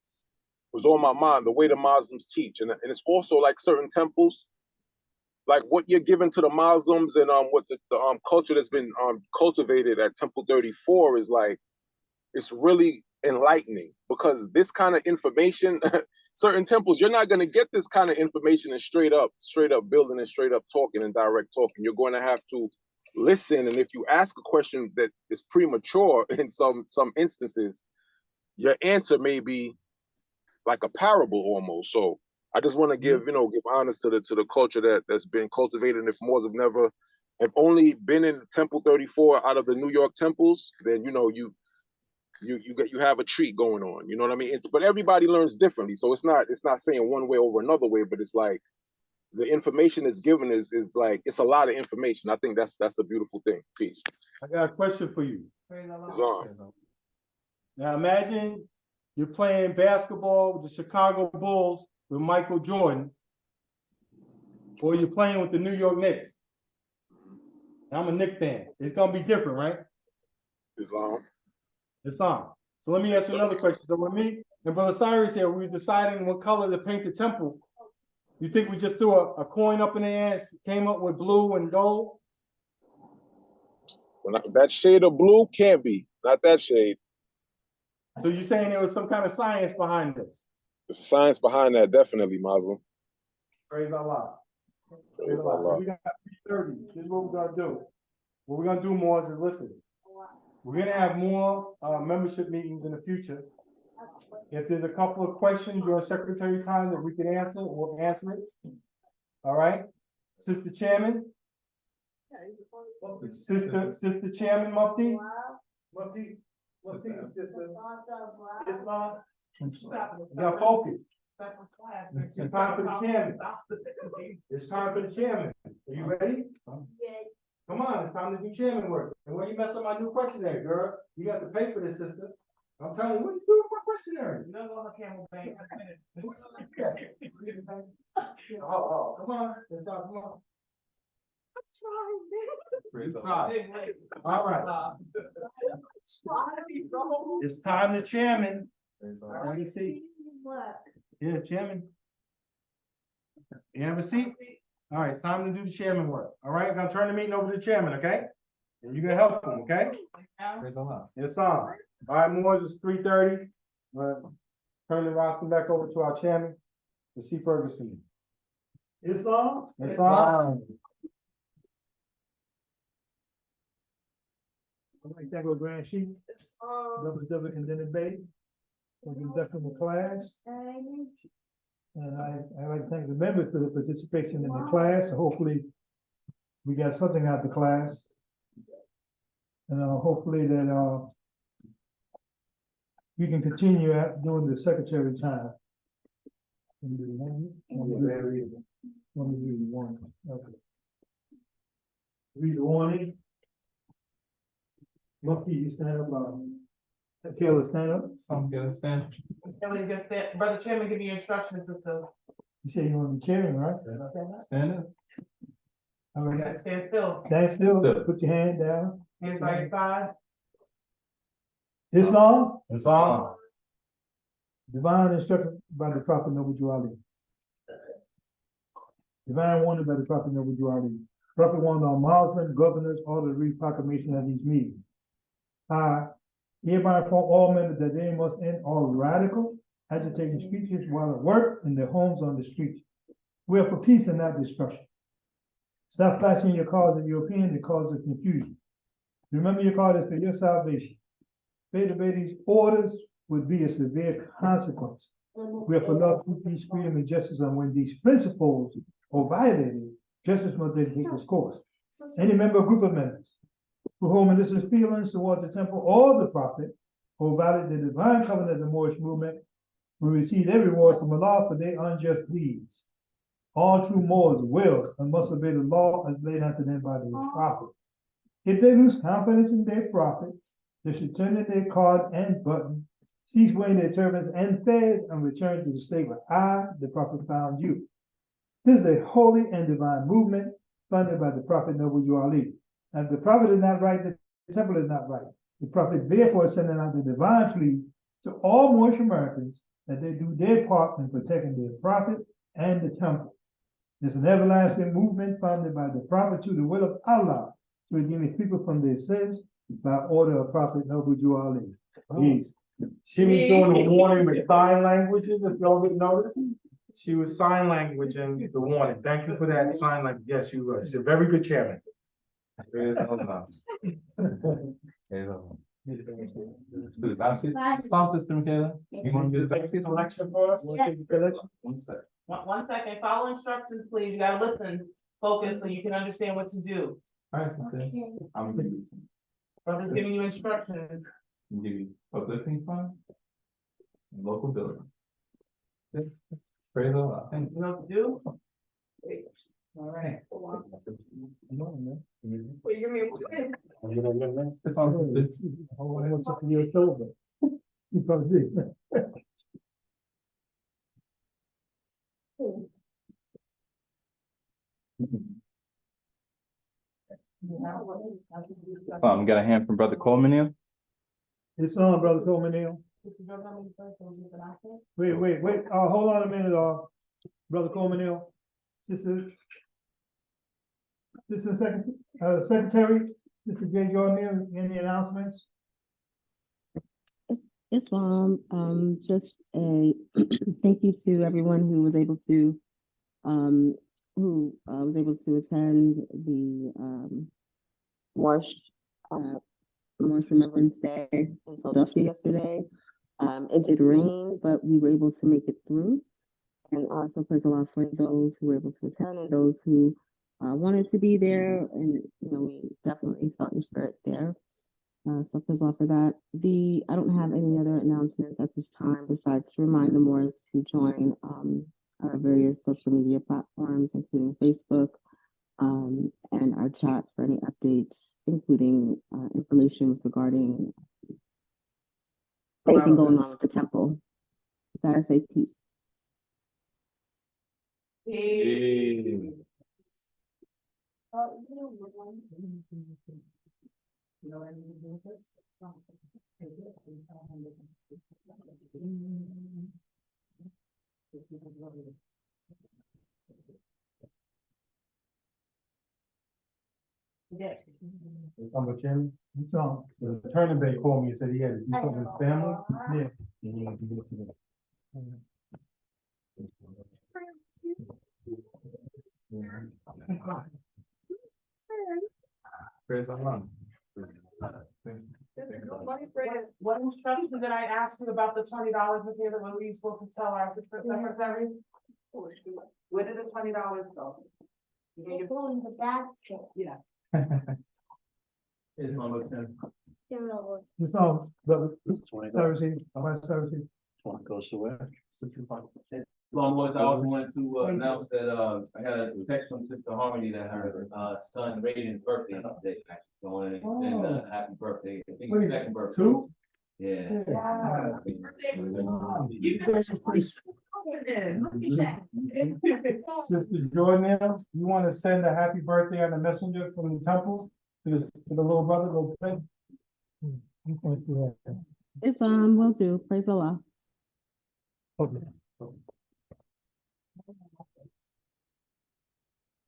was on my mind, the way the Muslims teach. And it's also like certain temples, like what you're giving to the Muslims and what the culture that's been cultivated at Temple 34 is like, it's really enlightening, because this kind of information, certain temples, you're not going to get this kind of information in straight up building and straight up talking and direct talking. You're going to have to listen. And if you ask a question that is premature in some instances, your answer may be like a parable almost. So I just want to give honors to the culture that's been cultivated. And if Moors have only been in Temple 34 out of the New York temples, then you have a treat going on. You know what I mean? But everybody learns differently, so it's not saying one way over another way. But it's like the information that's given is like it's a lot of information. I think that's a beautiful thing. Peace. I got a question for you. It's on. Now imagine you're playing basketball with the Chicago Bulls with Michael Jordan, or you're playing with the New York Knicks. I'm a Knicks fan. It's gonna be different, right? Islam. It's on. So let me ask you another question. So when me and Brother Cyrus here, we was deciding what color to paint the temple. You think we just threw a coin up in the air, came up with blue and gold? That shade of blue can't be. Not that shade. So you're saying there was some kind of science behind this? There's science behind that, definitely, Muslim. Praise Allah. Praise So Allah. we got 3:30. This is what we're gonna do. What we're gonna do more is listen. We're gonna have more membership meetings in the future. If there's a couple of questions during secretary time that we can answer, we'll answer it. All right, Sister Chairman. Sister Chairman Mufti. Mufti, sister. Islam. Now focus. It's time for the chairman. It's time for the chairman. Are you ready? Come on, it's time to do chairman work. And when you mess up my new questionnaire, girl, you got to pay for this, sister. I'm telling you, what are you doing for a questionnaire? You don't go on the camera, babe. Oh, come on. It's on, come on. All right. It's time to chairman. Let me see. Yeah, chairman. You have a seat? All right, it's time to do the chairman work. All right, I'm gonna turn the meeting over to the chairman, okay? And you're gonna help him, okay? It's on. All right, Moores, it's 3:30. Turn the roster back over to our chairman, C. Ferguson. Islam? Islam. I'd like to thank our Grand Chief, Brother Condemned Bay, for the conducting the class. And I'd like to thank the members for the participation in the class. Hopefully, we got something out of the class. And hopefully that we can continue doing the secretary time. Read the warning. Lucky, you stand up. Kayla, stand up. I'm gonna stand. Brother Chairman, give you instructions to. You say you want to be chairman, right? Stand up. All right. Stand still. Stand still. Put your hand down. Hands by your side. Islam. Islam. Divine instruction by the Prophet Noble Ali. Divine warning by the Prophet Noble Ali. Prophet warned all Muslim governors order the reproclamation of these meetings. I hereby inform all members that they must end all radical, agitating speeches while at work in their homes on the streets. We are for peace and not destruction. Stop flashing your cards at your opinion that causes confusion. Remember your card is for your salvation. Failure to obey these orders would be a severe consequence. We are for love, truth, peace, freedom, and justice, and when these principles are violated, justice must then take its course. Any member or group of members who hold malicious feelings towards the temple or the prophet, who violate the divine covenant of the Moorish movement, will receive their reward from Allah for their unjust deeds. All true Moors will and must obey the law as laid unto them by the prophet. If they lose confidence in their prophet, they should turn in their card and button, cease wearing their turbans and fez, and return to the state where I, the prophet, found you. This is a holy and divine movement funded by the Prophet Noble Ali. And if the prophet is not right, the temple is not right. The prophet therefore is sending out the divine plea to all Moorish Americans that they do their part in protecting their prophet and the temple. It's an everlasting movement founded by the prophet to the will of Allah to redeem his people from their sins by order of Prophet Noble Ali. Peace. She was doing the warning with sign languages, if y'all didn't notice. She was sign language and the warning. Thank you for that sign language. Yes, you were. She's a very good chairman. Do the basket. Sponsor, Sister Michaela. You want to do the basket Selection for us? One sec. One second, follow instructions, please. You gotta listen, focus, so you can understand what to do. All right, sister. I'm gonna give you some. Brother's giving you instructions. Give you uplifting fund. Local building. Praise the Lord. Thank You know what to do? All right. Wait, give me a. It's on. What's up in your shoulder? You probably did. Got a hand from Brother Coleman here. It's on, Brother Coleman Hill. Wait, hold on a minute, Brother Coleman Hill. Sister Secretary, Sister J. Jordan, any announcements? Islam, just a thank you to everyone who was able to attend the March Remembrance Day in Philadelphia yesterday. It did rain, but we were able to make it through. And also praise the Lord for those who were able to attend and those who wanted to be there. And we definitely felt your spirit there. So praise the Lord for that. I don't have any other announcements at this time besides to remind the Moors to join our various social media platforms, including Facebook, and our chat for any updates, including information regarding anything going on with the temple. With that, I say peace. It's on with Jim. It's on. The attorney bay called me and said he had to do something with his family. Yeah. He wanted to get to that. Praise Allah. What instruction did I ask you about the $20 with you that when we supposed to tell our secretary? Where did the $20 go? They go in the basket. Yeah. It's on, brother. Thursday, Thursday. Goes to where? Long Lord, I also wanted to announce that I got a text from Sister Harmony that her son Raiden's birthday is today. Actually, so I wanted to extend happy birthday. I think his second birthday. Two? Yeah. Sister Jordan, you want to send a happy birthday on the messenger from the temple to the little brother, little prince? Islam, will do. Praise Allah. Okay.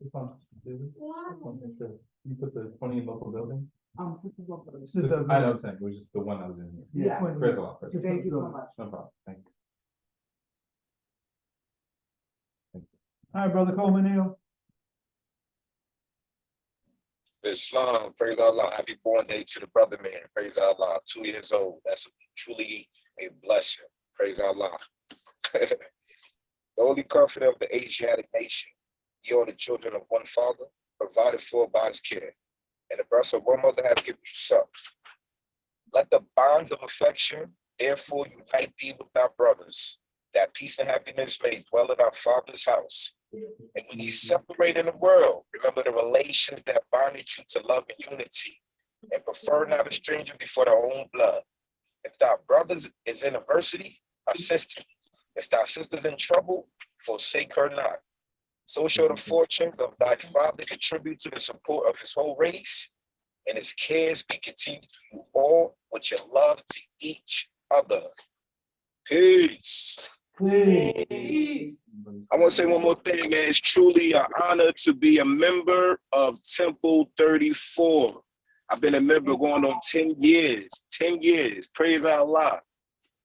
It's on. You put the 20 in local building? Sister, I know what I'm saying, it was just the one that was in here. Yeah. Praise Allah. Thank you so much. No problem, thank you. All right, Brother Coleman Hill. Islam, praise Allah. Happy born day to the brother man. Praise Allah. 2 years old. That's truly a blessing. Praise Allah. The only confidant of the Asiatic nation. You are the children of one father, provided for by his care, and the breast of one mother have given you suck. Let the bonds of affection, therefore, unite thee with thy brothers, that peace and happiness may dwell in our Father's house. And when ye separate in the world, remember the relations that bonded you to love and unity, and prefer not a stranger before their own blood. If thy brothers is in adversity, assist him. If thy sister's in trouble, forsake her not. So shall the fortunes of thy father contribute to the support of his whole race, and his cares be continued to you all with your love to each other. Peace. Peace. I want to say one more thing, man. It's truly an honor to be a member of Temple 34. I've been a member going on 10 years. 10 years. Praise Allah.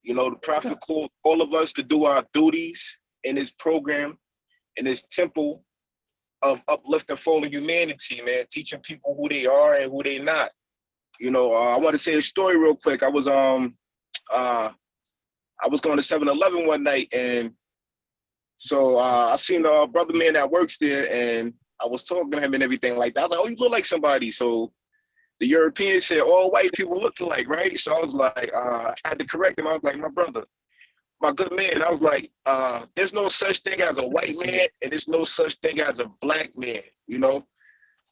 You know, the Prophet called all of us to do our duties in his program, in this temple of uplifting fallen humanity, man, teaching people who they are and who they not. You know, I want to say a story real quick. I was going to 7-Eleven one night, and so I seen a brother man that works there, and I was talking to him and everything like that. I was like, oh, you look like somebody. So the Europeans said all white people look alike, right? So I was like, I had to correct him. I was like, my brother, my good man. I was like, there's no such thing as a white man, and there's no such thing as a black man, you know?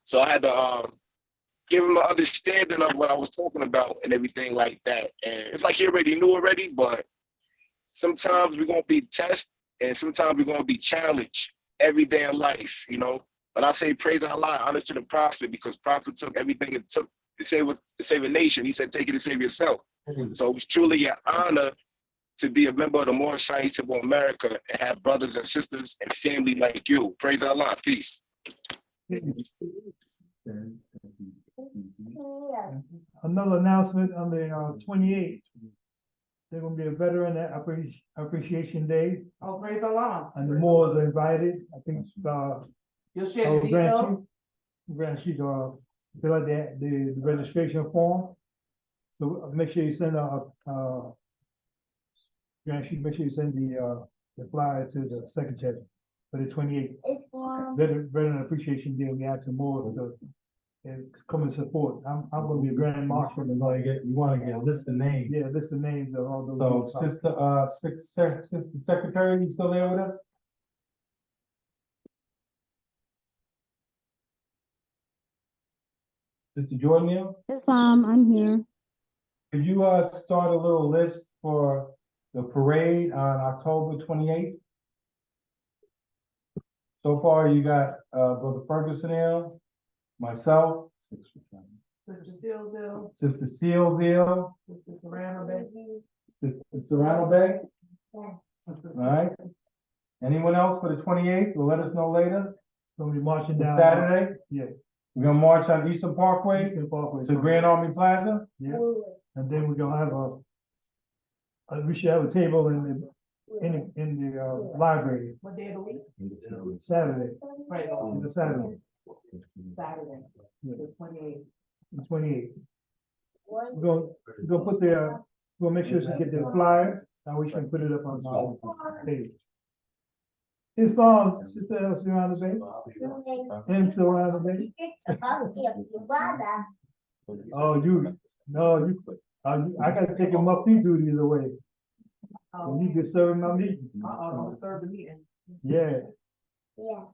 So I had to give him an understanding of what I was talking about and everything like that. And it's like he already knew already, but sometimes we're going to be tested, and sometimes we're going to be challenged every day in life, you know? But I say praise Allah, honors to the prophet, because prophet took everything it took to save a nation. He said, take it to save yourself. So it was truly an honor to be a member of the Moorish Science of America and have brothers and sisters and family like you. Praise Allah. Peace. Another announcement on the 28th. There's gonna be a veteran appreciation day, Oh, praise Allah. and the Moors are invited. I think You'll share the details? Grand Chief, fill out the registration form. So make sure you send Grand Chief, make sure you send the flyer to the secretary for the 28th. Veteran Appreciation Day. We have to more to come and support. I'm gonna be a grand marshal. You wanna get a list of names. Yeah, list of names of all those. So Sister Secretary, you still there with us? Sister Jordan, Yes, I'm here. could you start a little list for the parade on October 28th? So far, you got Brother Ferguson here, myself, Sister Sealsville, Sister Sealsville, Sister Serrano Bay. Sister Serrano Bay. All right. Anyone else for the 28th? Will let us know later. Gonna be marching down. Saturday. Yeah. We're gonna march on Eastern Parkway Eastern Parkway. to Grand Army Plaza. Yeah. And then we're gonna have we should have a table in the library. What day of the week? Saturday. Praise Allah. It's a Saturday. Saturday, Yeah. the 28th. The 28th. We're gonna put we'll make sure she get the flyer, and we can put it up on the page. It's on, Sister Elsie Bay. And so around the bay. Oh, I gotta take your mufti duties away. You need to serve my meeting. Don't serve the meeting. Yeah. Yeah.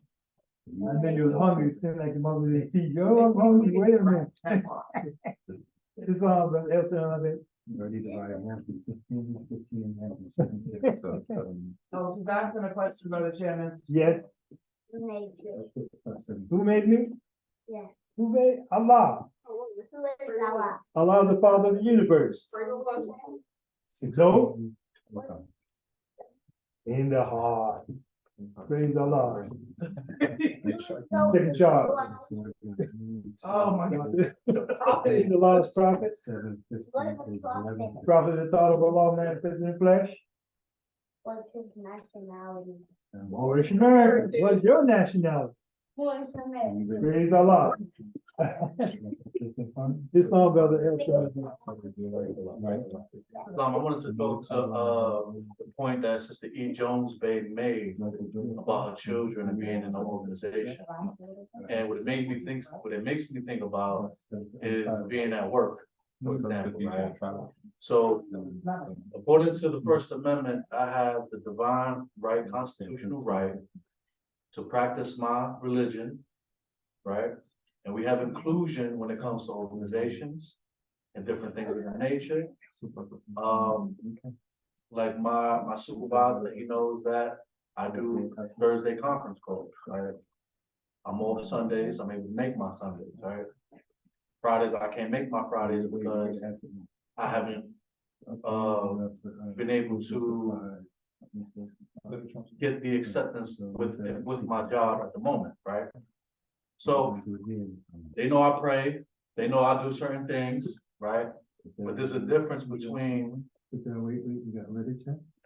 And then you was hungry, it seemed like your mother didn't feed you. Oh, I'm hungry, wait a minute. It's on, but Elsie Bay. So she's asking a question, Brother Chairman. Yes. Who made you? Who made me? Yeah. Who made? Allah. Who is Allah? Allah, the Father of the universe. So, in the heart. Praise Allah. Take a charge. Oh, my God. Praise the Lord's prophet. What is the prophet? Prophet the thought of Allah manifested in flesh. What's his nationality? Moorish American. What's your nationality? Who is American? Praise Allah. It's all brother. I wanted to go to the point that Sister E. Jones Bay made about her children and being in the organization. And what it makes me think about is being at work, for example, right? So according to the First Amendment, I have the divine right, constitutional right to practice my religion, right? And we have inclusion when it comes to organizations and different things of that nature. Like my supervisor, he knows that I do Thursday conference calls, right? I'm off Sundays, I'm able to make my Sundays, right? Fridays, I can't make my Fridays because I haven't been able to get the acceptance with my job at the moment, right? So they know I pray, they know I do certain things, right? But there's a difference between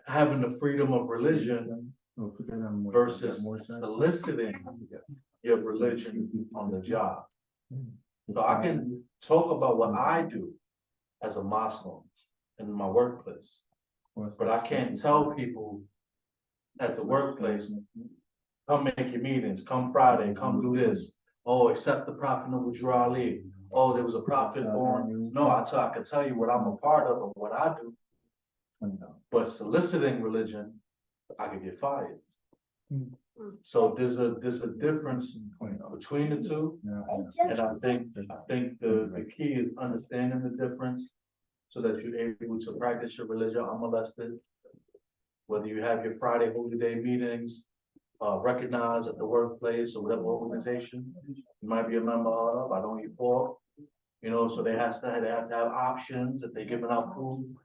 having the freedom of religion versus soliciting your religion on the job. So I can talk about what I do as a Muslim in my workplace, but I can't tell people at the workplace, come make your meetings, come Friday, come do this. Oh, accept the prophet of Ali. Oh, there was a prophet born. No, I can tell you what I'm a part of and what I do. But soliciting religion, I could get fired. So there's a difference between the two. And I think the key is understanding the difference so that you're able to practice your religion unmolested. Whether you have your Friday Holy Day meetings, recognized at the workplace or whatever organization you might be a member of, I know you for. You know, so they have to have options if they're giving out food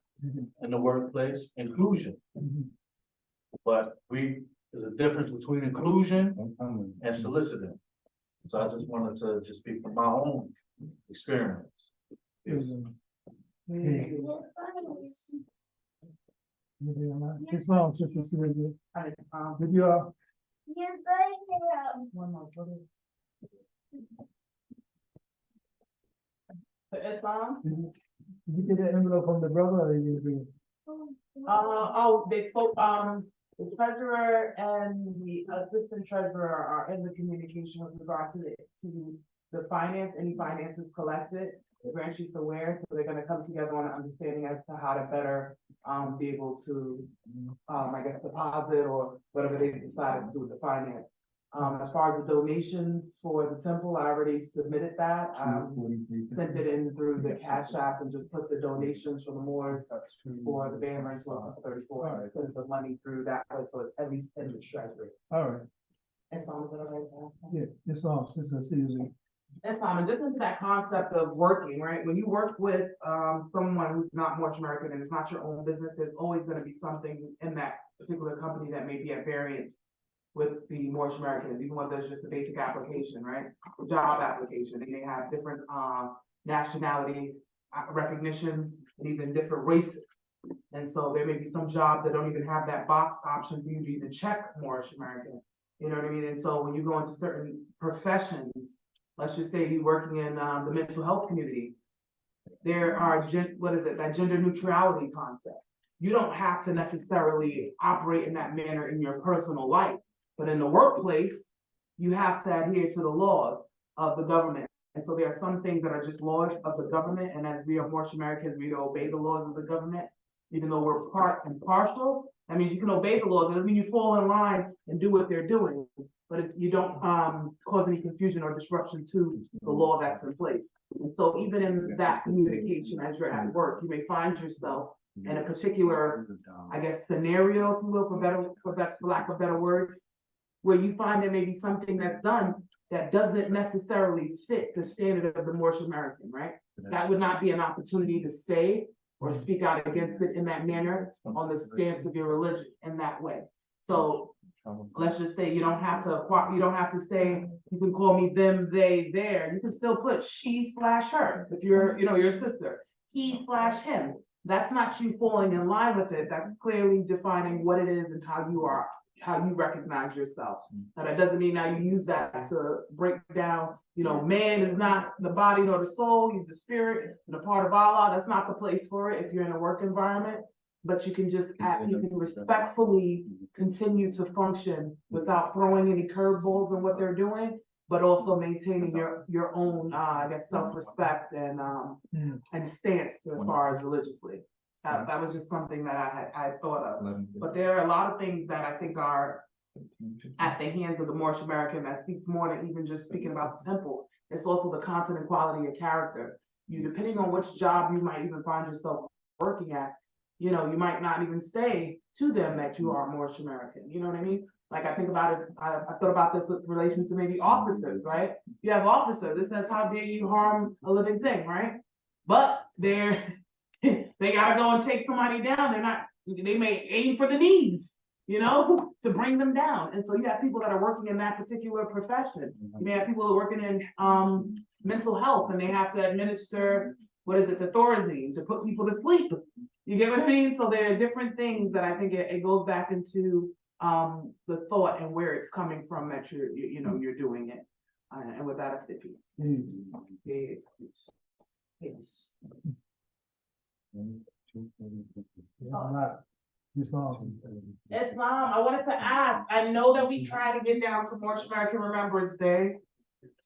in the workplace, inclusion. But there's a difference between inclusion and soliciting. So I just wanted to just speak from my own experience. Islam, Sister Sylvia. Did you, One more, brother. For Islam, did you get that envelope from the brother or you did? they spoke, the treasurer and the assistant treasurer are in the communication with regard to the finance, any finances collected. The branch is aware, so they're gonna come together on an understanding as to how to better, be able to, I guess, deposit or whatever they decided to do with the finance. As far as the donations for the temple, I already submitted that, sent it in through the Cash App and just put the donations for the Moors for the band rental on 34, and send the money through that way, so it's at least in the treasury. All right, As long as it's right. yeah, Islam, Sister Sylvia. That's fine, and just into that concept of working, right? When you work with someone who's not Moorish American and it's not your own business, there's always gonna be something in that particular company that may be at variance with the Moorish Americans, even when there's just a basic application, right? Job application, they may have different nationality recognitions and even different races. And so there may be some jobs that don't even have that box option for you to even check Moorish American. You know what I mean? And so when you go into certain professions, let's just say you're working in the mental health community, there are, that gender neutrality concept. You don't have to necessarily operate in that manner in your personal life, but in the workplace, you have to adhere to the laws of the government. And so there are some things that are just laws of the government, and as we are Moorish Americans, we obey the laws of the government, even though we're part and partial. That means you can obey the laws, it doesn't mean you fall in line and do what they're doing, but if you don't cause any confusion or disruption to the law that's in place. And so even in that communication, as you're at work, you may find yourself in a particular, I guess, scenario, if you will, for lack of better words, where you find there may be something that's done that doesn't necessarily fit the standard of the Moorish American, right? That would not be an opportunity to say or speak out against it in that manner on the stance of your religion in that way. So let's just say you don't have to say, you can call me them, they, their. You can still put she/her if you're, your sister. He/him. That's not you falling in line with it. That's clearly defining what it is and how you recognize yourself. Now that doesn't mean now you use that to break down, man is not the body nor the soul, he's the spirit and a part of Allah. That's not the place for it if you're in a work environment. But you can respectfully continue to function without throwing any curveballs in what they're doing, but also maintaining your own, I guess, self-respect and stance as far as religiously. That was just something that I thought of. But there are a lot of things that I think are at the hands of the Moorish American that speaks more than even just speaking about the temple. It's also the content and quality of character. Depending on which job you might even find yourself working at, you might not even say to them that you are Moorish American. You know what I mean? Like I think about it, I thought about this with relation to maybe officers, right? You have officers, this says how dare you harm a living thing, right? But they gotta go and take somebody down. They may aim for the knees, to bring them down. And so you have people that are working in that particular profession. You may have people who are working in mental health and they have to administer, the Thorazine to put people to sleep. You get what I mean? So there are different things that I think it goes back into the thought and where it's coming from that you're doing it. And with that, I say peace. Peace. Islam, I wanted to ask, I know that we try to get down to Moorish American Remembrance Day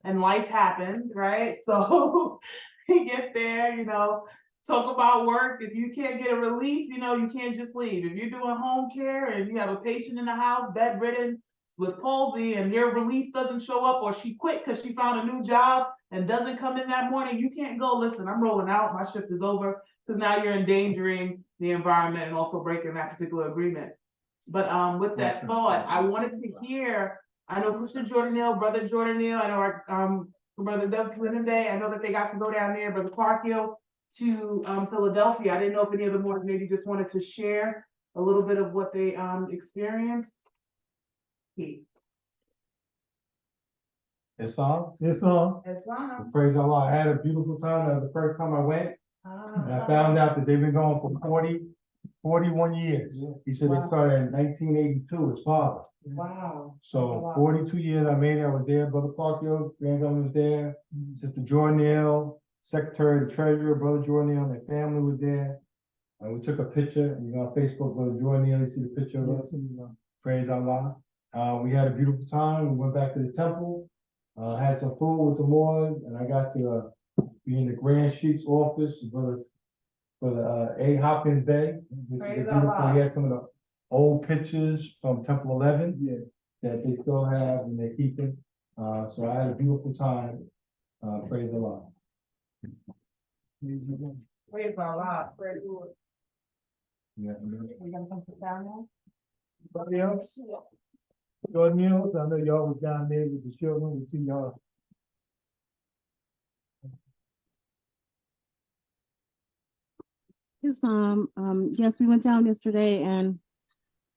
and life happened, right? So we get there, talk about work. If you can't get a relief, you can't just leave. If you're doing home care and you have a patient in the house, bedridden with palsy, and your relief doesn't show up, or she quit because she found a new job and doesn't come in that morning, you can't go, listen, I'm rolling out, my shift is over, because now you're endangering the environment and also breaking that particular agreement. But with that thought, I wanted to hear, I know Sister Jordan Neal, Brother Jordan Neal, I know our Brother Doug Clinton Day, I know that they got to go down there, Brother Parkhill, to Philadelphia. I didn't know if any of the more maybe just wanted to share a little bit of what they experienced. Keith. It's on. It's on. It's on. Praise Allah. I had a beautiful time. That was the first time I went. And I found out that they've been going for 41 years. He said they started in 1982, his father. Wow. So 42 years I made it. I was there. Brother Parkhill, granddaughter was there. Sister Jordan Neal, Secretary of the Treasurer, Brother Jordan Neal, and their family was there. And we took a picture, you know, on Facebook, Brother Jordan Neal, you see the picture of us. Praise Allah. We had a beautiful time. We went back to the temple, had some food with the Lord, and I got to be in the Grand Sheik's office, Brother A. Hopkins Bay. Which is beautiful. He had some of the old pictures from Temple 11 that they still have and they're keeping. So I had a beautiful time. Praise Allah. Praise Allah. Yeah. We gonna come sit down now? Anybody else? Jordan Neal, I know y'all was down there with the children, we see y'all. Yes, we went down yesterday and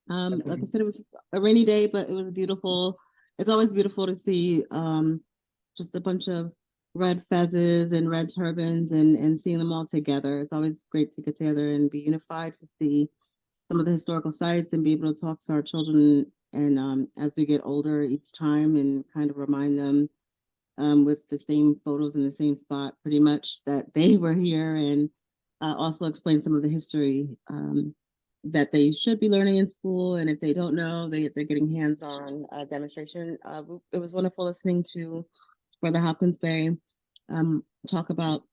like I said, it was a rainy day, but it was beautiful. It's always beautiful to see just a bunch of red fezzes and red turbans and seeing them all together. It's always great to get together and be unified to see some of the historical sites and be able to talk to our children and as we get older each time and kind of remind them with the same photos in the same spot pretty much that they were here and also explain some of the history that they should be learning in school, and if they don't know, they're getting hands-on demonstration. It was wonderful listening to Brother Hopkins Bay talk about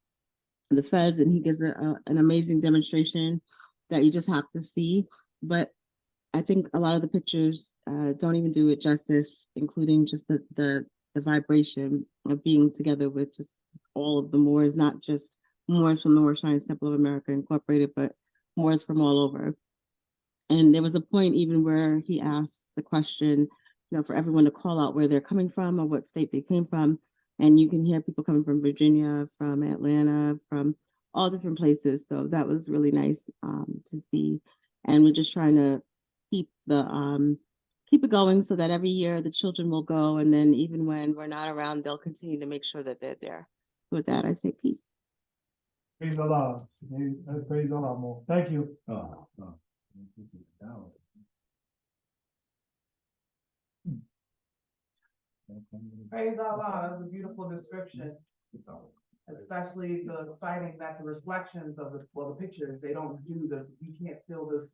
the feds, and he gives an amazing demonstration that you just have to see. But I think a lot of the pictures don't even do it justice, including just the vibration of being together with just all of the Moors, not just Moors from the Moorish Science Temple of America Incorporated, but Moors from all over. And there was a point even where he asked the question, you know, for everyone to call out where they're coming from or what state they came from. And you can hear people coming from Virginia, from Atlanta, from all different places. So that was really nice to see. And we're just trying to keep it going so that every year the children will go. And then even when we're not around, they'll continue to make sure that they're there. With that, I say peace. Praise Allah. Praise Allah more. Thank you. Praise Allah, that was a beautiful description. Especially the fighting that the reflections of the pictures, they don't do you can't feel the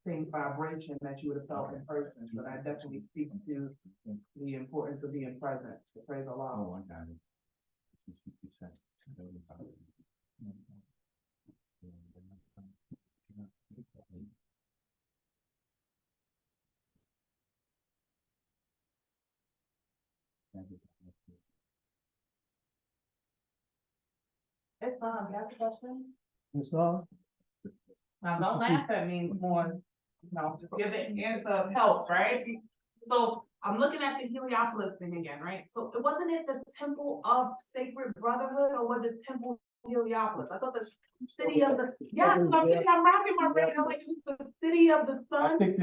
same vibration that you would have felt in person. So that definitely speaks to the importance of being present. So praise Allah. Oh, I got it. It's fine, you have a question? It's on. Now, don't laugh at me more, just give it answer of help, right? So I'm looking at the Heliopolis thing again, right? So wasn't it the Temple of Sacred Brotherhood or was it Temple Heliopolis? I thought the city of the, I'm wrapping my brain, I'm like, it's the city of the I sun. think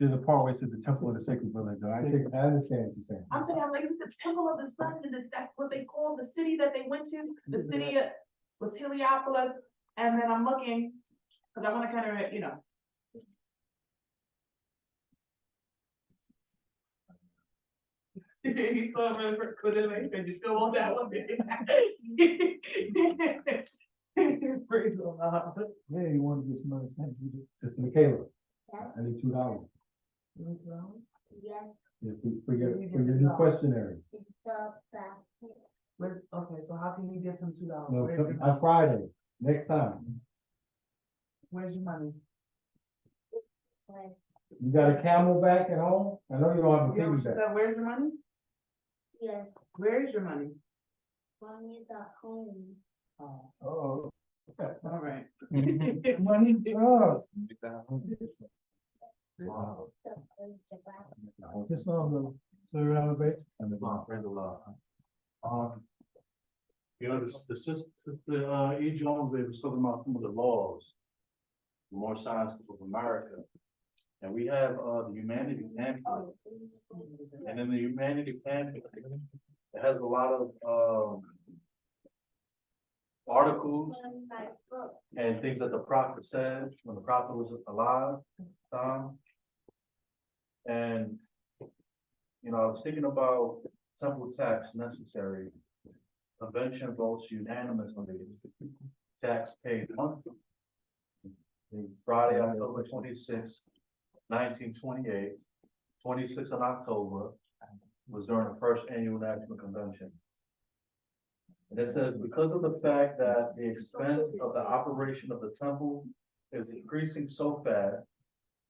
there's a part where it says the Temple of the Sacred Brotherhood, though. I understand what you're saying. I'm saying, I'm like, is it the Temple of the Sun? And that's what they call the city that they went to? The city was Heliopolis. And then I'm looking, because I want to kind of, you still remember, you still want that one? Praise Allah. Yeah, you want to get some money. Sister Michaela, I need $2. Yes. Yeah, for your new questionnaire. It's the basket. Okay, so how can you get them $2? No, on Friday, next time. Where's your money? You got a Camelback at home? I know you don't have a You know what she piggyback. said, where's your money? Yes. Where is your money? Money is at home. Oh. All right. Money. Oh. Wow. song, Sir Elevate. And the praise the Lord. You know, the sister, E. Jones, they was talking about some of the laws, the more science of America. And we have, the humanity pamphlet. And in the humanity pamphlet, it has a lot of, articles and things that the prophet said when the prophet was alive. And, you know, I was thinking about temple tax necessary. Convention votes unanimously, tax paid monthly. The Friday, October 26, 1928, 26th of October was during the first annual national convention. And it says, because of the fact that the expense of the operation of the temple is increasing so fast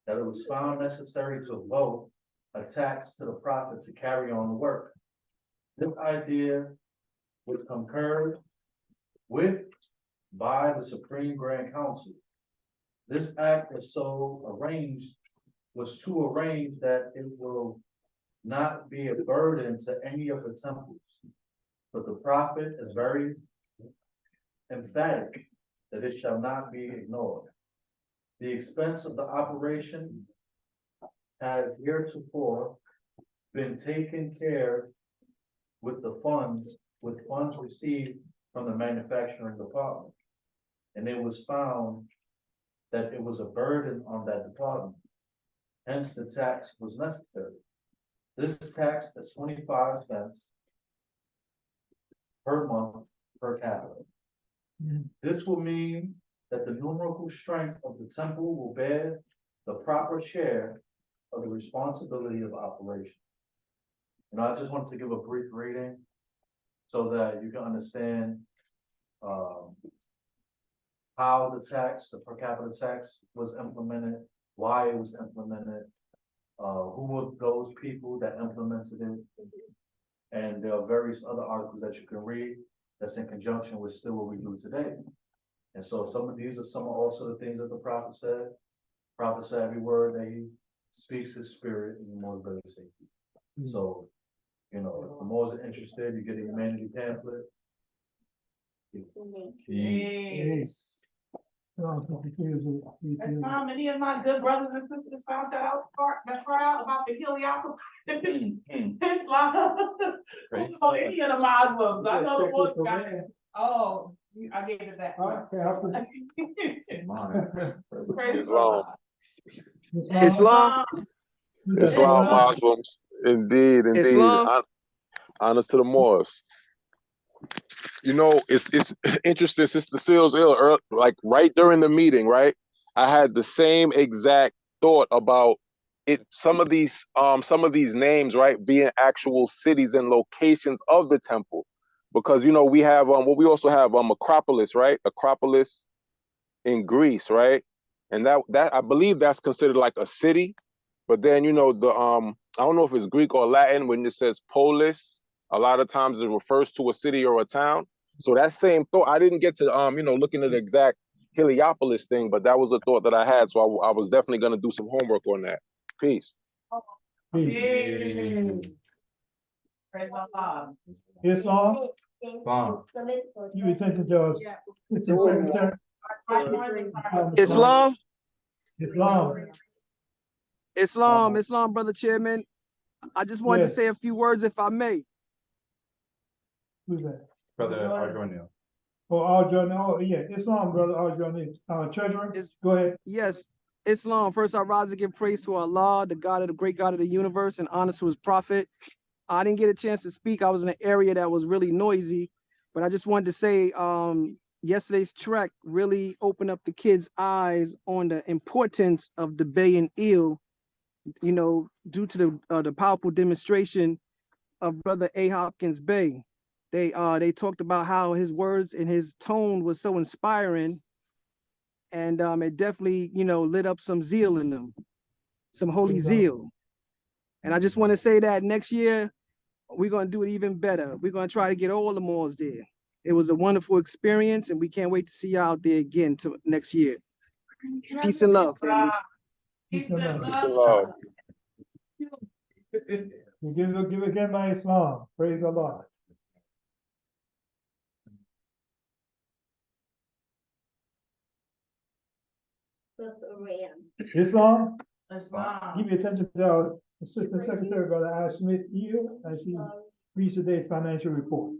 that it was found necessary to vote a tax to the prophet to carry on the work. This idea was concurred with by the Supreme Grand Council. This act was to arrange that it will not be a burden to any of the temples. But the prophet is very emphatic that it shall not be ignored. The expense of the operation has heretofore been taken care with funds received from the manufacturing department. And it was found that it was a burden on that department. Hence, the tax was necessary. This tax is 25 cents per month per capita. This will mean that the numerical strength of the temple will bear the proper share of the responsibility of operation. And I just wanted to give a brief reading so that you can understand how the tax, the per capita tax was implemented, why it was implemented, who were those people that implemented it. And there are various other articles that you can read that's in conjunction with still what we do today. And so some of these are some also the things that the prophet said. Prophet said every word that he speaks his spirit and the more better safety. So, you know, if the more is interested, you get a humanity pamphlet. Yes. That's how many of my good brothers and sisters found out about the Heliopolis. So any of the Muslims, I know the book got it. Oh, I gave it that. Islam. Islam. Islam Muslims. Indeed, indeed. Islam. Honest to the Moors. You know, it's interesting, Sister Seals, like right during the meeting, right? I had the same exact thought about it. Some of these names, right, being actual cities and locations of the temple, because you know we have we also have Acropolis, right? Acropolis in Greece, right? And that I believe that's considered like a city. But then you know the I don't know if it's Greek or Latin when it says polis. A lot of times it refers to a city or a town. So that same thought, I didn't get to you know, looking at the exact Heliopolis thing, but that was a thought that I had. So I was definitely gonna do some homework on that. Peace. Islam. You attention, George. Islam. Islam. Islam, brother chairman. I just wanted to say a few words if I may. Who's that? Brother Arjornil. Oh, Arjornil. Oh, yeah. Islam, brother Arjornil. Treasurer, go ahead. Yes, Islam. First, I rise to give praise to Allah, the God of the great God of the universe, and honor to his prophet. I didn't get a chance to speak. I was in an area that was really noisy, but I just wanted to say yesterday's trek really opened up the kids' eyes on the importance of the Bay and Eel, you know, due to the powerful demonstration of Brother A. Hopkins Bey. They talked about how his words and his tone was so inspiring, and it definitely, you know, lit up some zeal in them, some holy zeal. And I just want to say that next year we're going to do it even better. We're going to try to get all the malls there. It was a wonderful experience, and we can't wait to see you out there again next year. Peace and love, family. Peace and love. You give again my Islam. Praise Allah. Islam, give your attention to our Assistant Secretary, Brother Al Smith, here, as he reads today's financial report.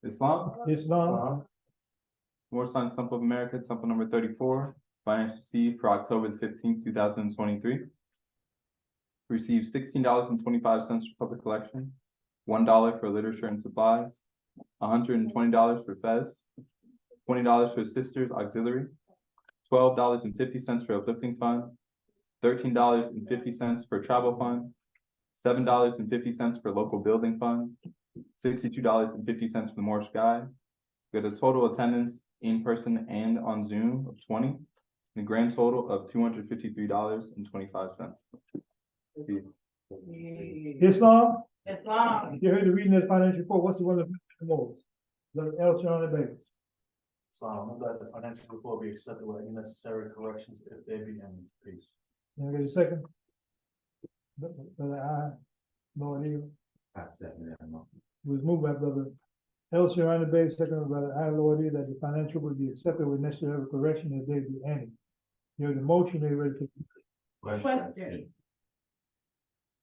Islam. More Science Temple of America, Temple number 34, financial received for October the 15th, 2023. Received $16.25 for public collection, $1 for literature and supplies, $120 for Fez, $20 for Sisters Auxiliary, $12.50 for uplifting fund, $13.50 for travel fund, $7.50 for local building fund, $62.50 for the Moorish Guide. We had a total attendance in person and on Zoom of 20, and a grand total of $253.25. Islam, Islam. you heard the reading of the financial report. What's the one that the most? The El Sharon Baby. So I'm glad the financial report be accepted with any necessary corrections if they be any, please. Can I get a second? Brother I, Lord Eagle. Was moved by Brother El Sharon Bay, second by Brother I, Lord Eagle, that the financial will be accepted with necessary correction if they be any. You heard the motion, they ready to. Question.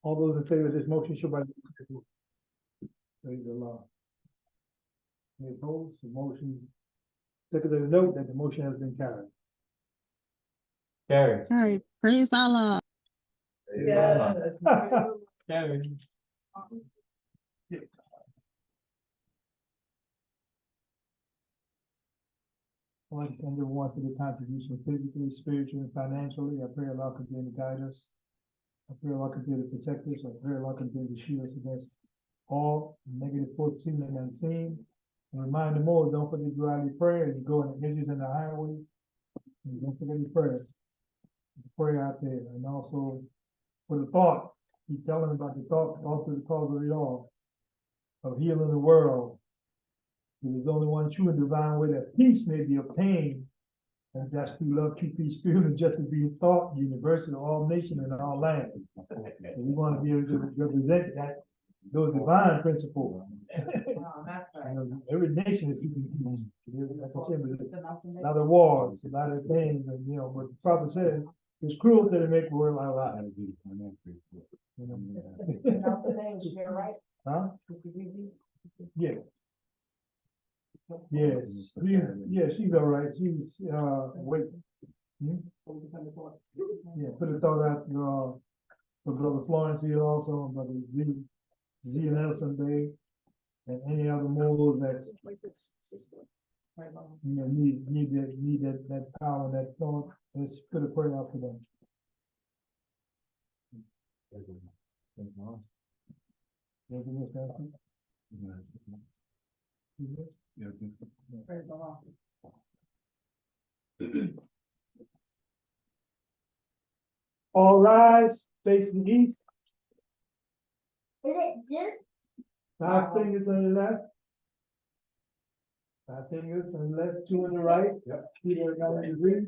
All those in favor of this motion show by. Praise the Lord. Any opposed? The motion. Secretary note that the motion has been carried. Carry. Hey, praise Allah. Yeah. Carry. I want to thank everyone for the contribution physically, spiritually, and financially. I pray Allah continue to guide us. I pray Allah continue to protect us. I pray Allah continue to shield us against all negative forces seen and unseen. And remind them all, don't forget to do daily prayer as you go in the hedges and the highway. And don't forget your prayers. Pray out there. And also for the thought, keep telling them about the thought, also the cause of it all, of healing the world. There's only one true and divine way that peace may be obtained, and that's through love, true peace, spirit, and justice being thought, universal, all nations and all lands. And we want to be able to represent that, those divine principles. Every nation is seeking peace. Like I said, a lot of wars, a lot of things, and but the prophet said, it's cruel to make the world alive. Huh? Yeah. Yes, she's all right. She's wait. Yeah, put a thought out for Brother Florence here also, and Brother Z Nelson Bay, and any other moles that need that power, that thought. Let's put a prayer out for them. All rise, facing east. Is it just? 5 fingers on the left. 5 fingers on the left, 2 on the right. Yep. See there, 90 degrees.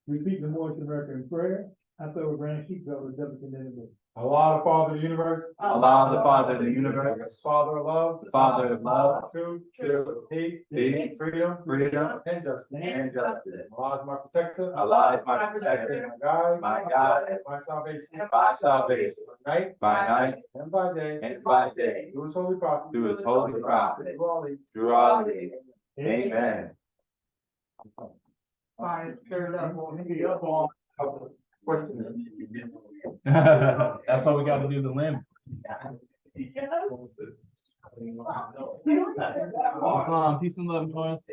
Repeat the Moorish American prayer. After a grand sheep, brother, double condemned. Allah, the Father of the universe. Allah, the Father of the universe. Father of love. The Father of love. Truth. Peace. Freedom. And justice. Allah is my protector. Allah is my protector. My guide. My guide. My salvation. My salvation. By night. And by day. And by day. Through his holy prophet. Through his holy prophet. Through all these. Through all these. Amen. Fine, stir it up. That's why we got to do the limb. Peace and love, Florence.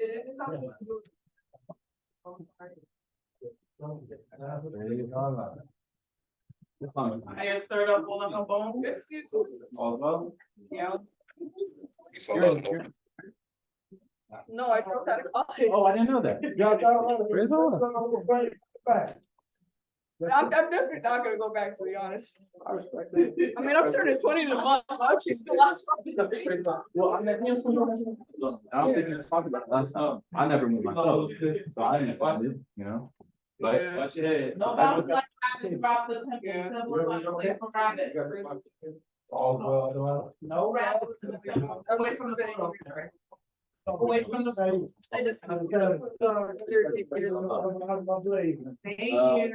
I get stirred up all up my bone. Good to see you too. Yeah. No, I dropped out of college. Oh, I didn't know that. Praise the Lord. I'm definitely not gonna go back, to be honest. I respect it. I mean, I'm turning 20 in a month. I'm actually still last month. Well, I don't think we talked about it last time. I never moved my toes, so I didn't, Watch your head. No, I was like, I about the temple, like, provided. No rabbits. Away from the video. Away from the. I just. Thank you.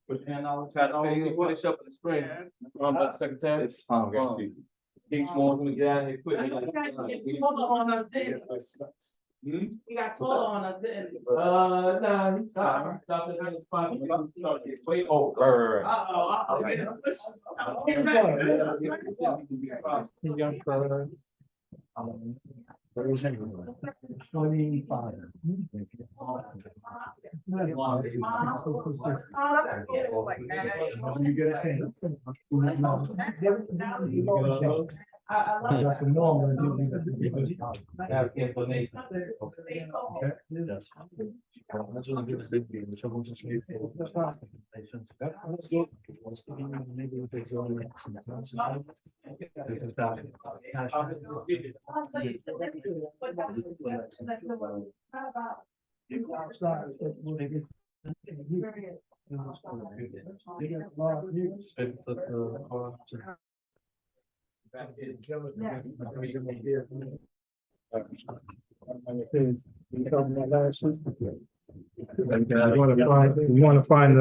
Put your hand on the top, finish up in the spring. Secretary. King's more gonna get out of here quick. On us, didn't Hmm? he got told on us, didn't he? Nah, he's sorry. Stop it, it's fine. Wait, oh, right. You get a chance. You get a chance. That's the normal. Have information. You wanna find,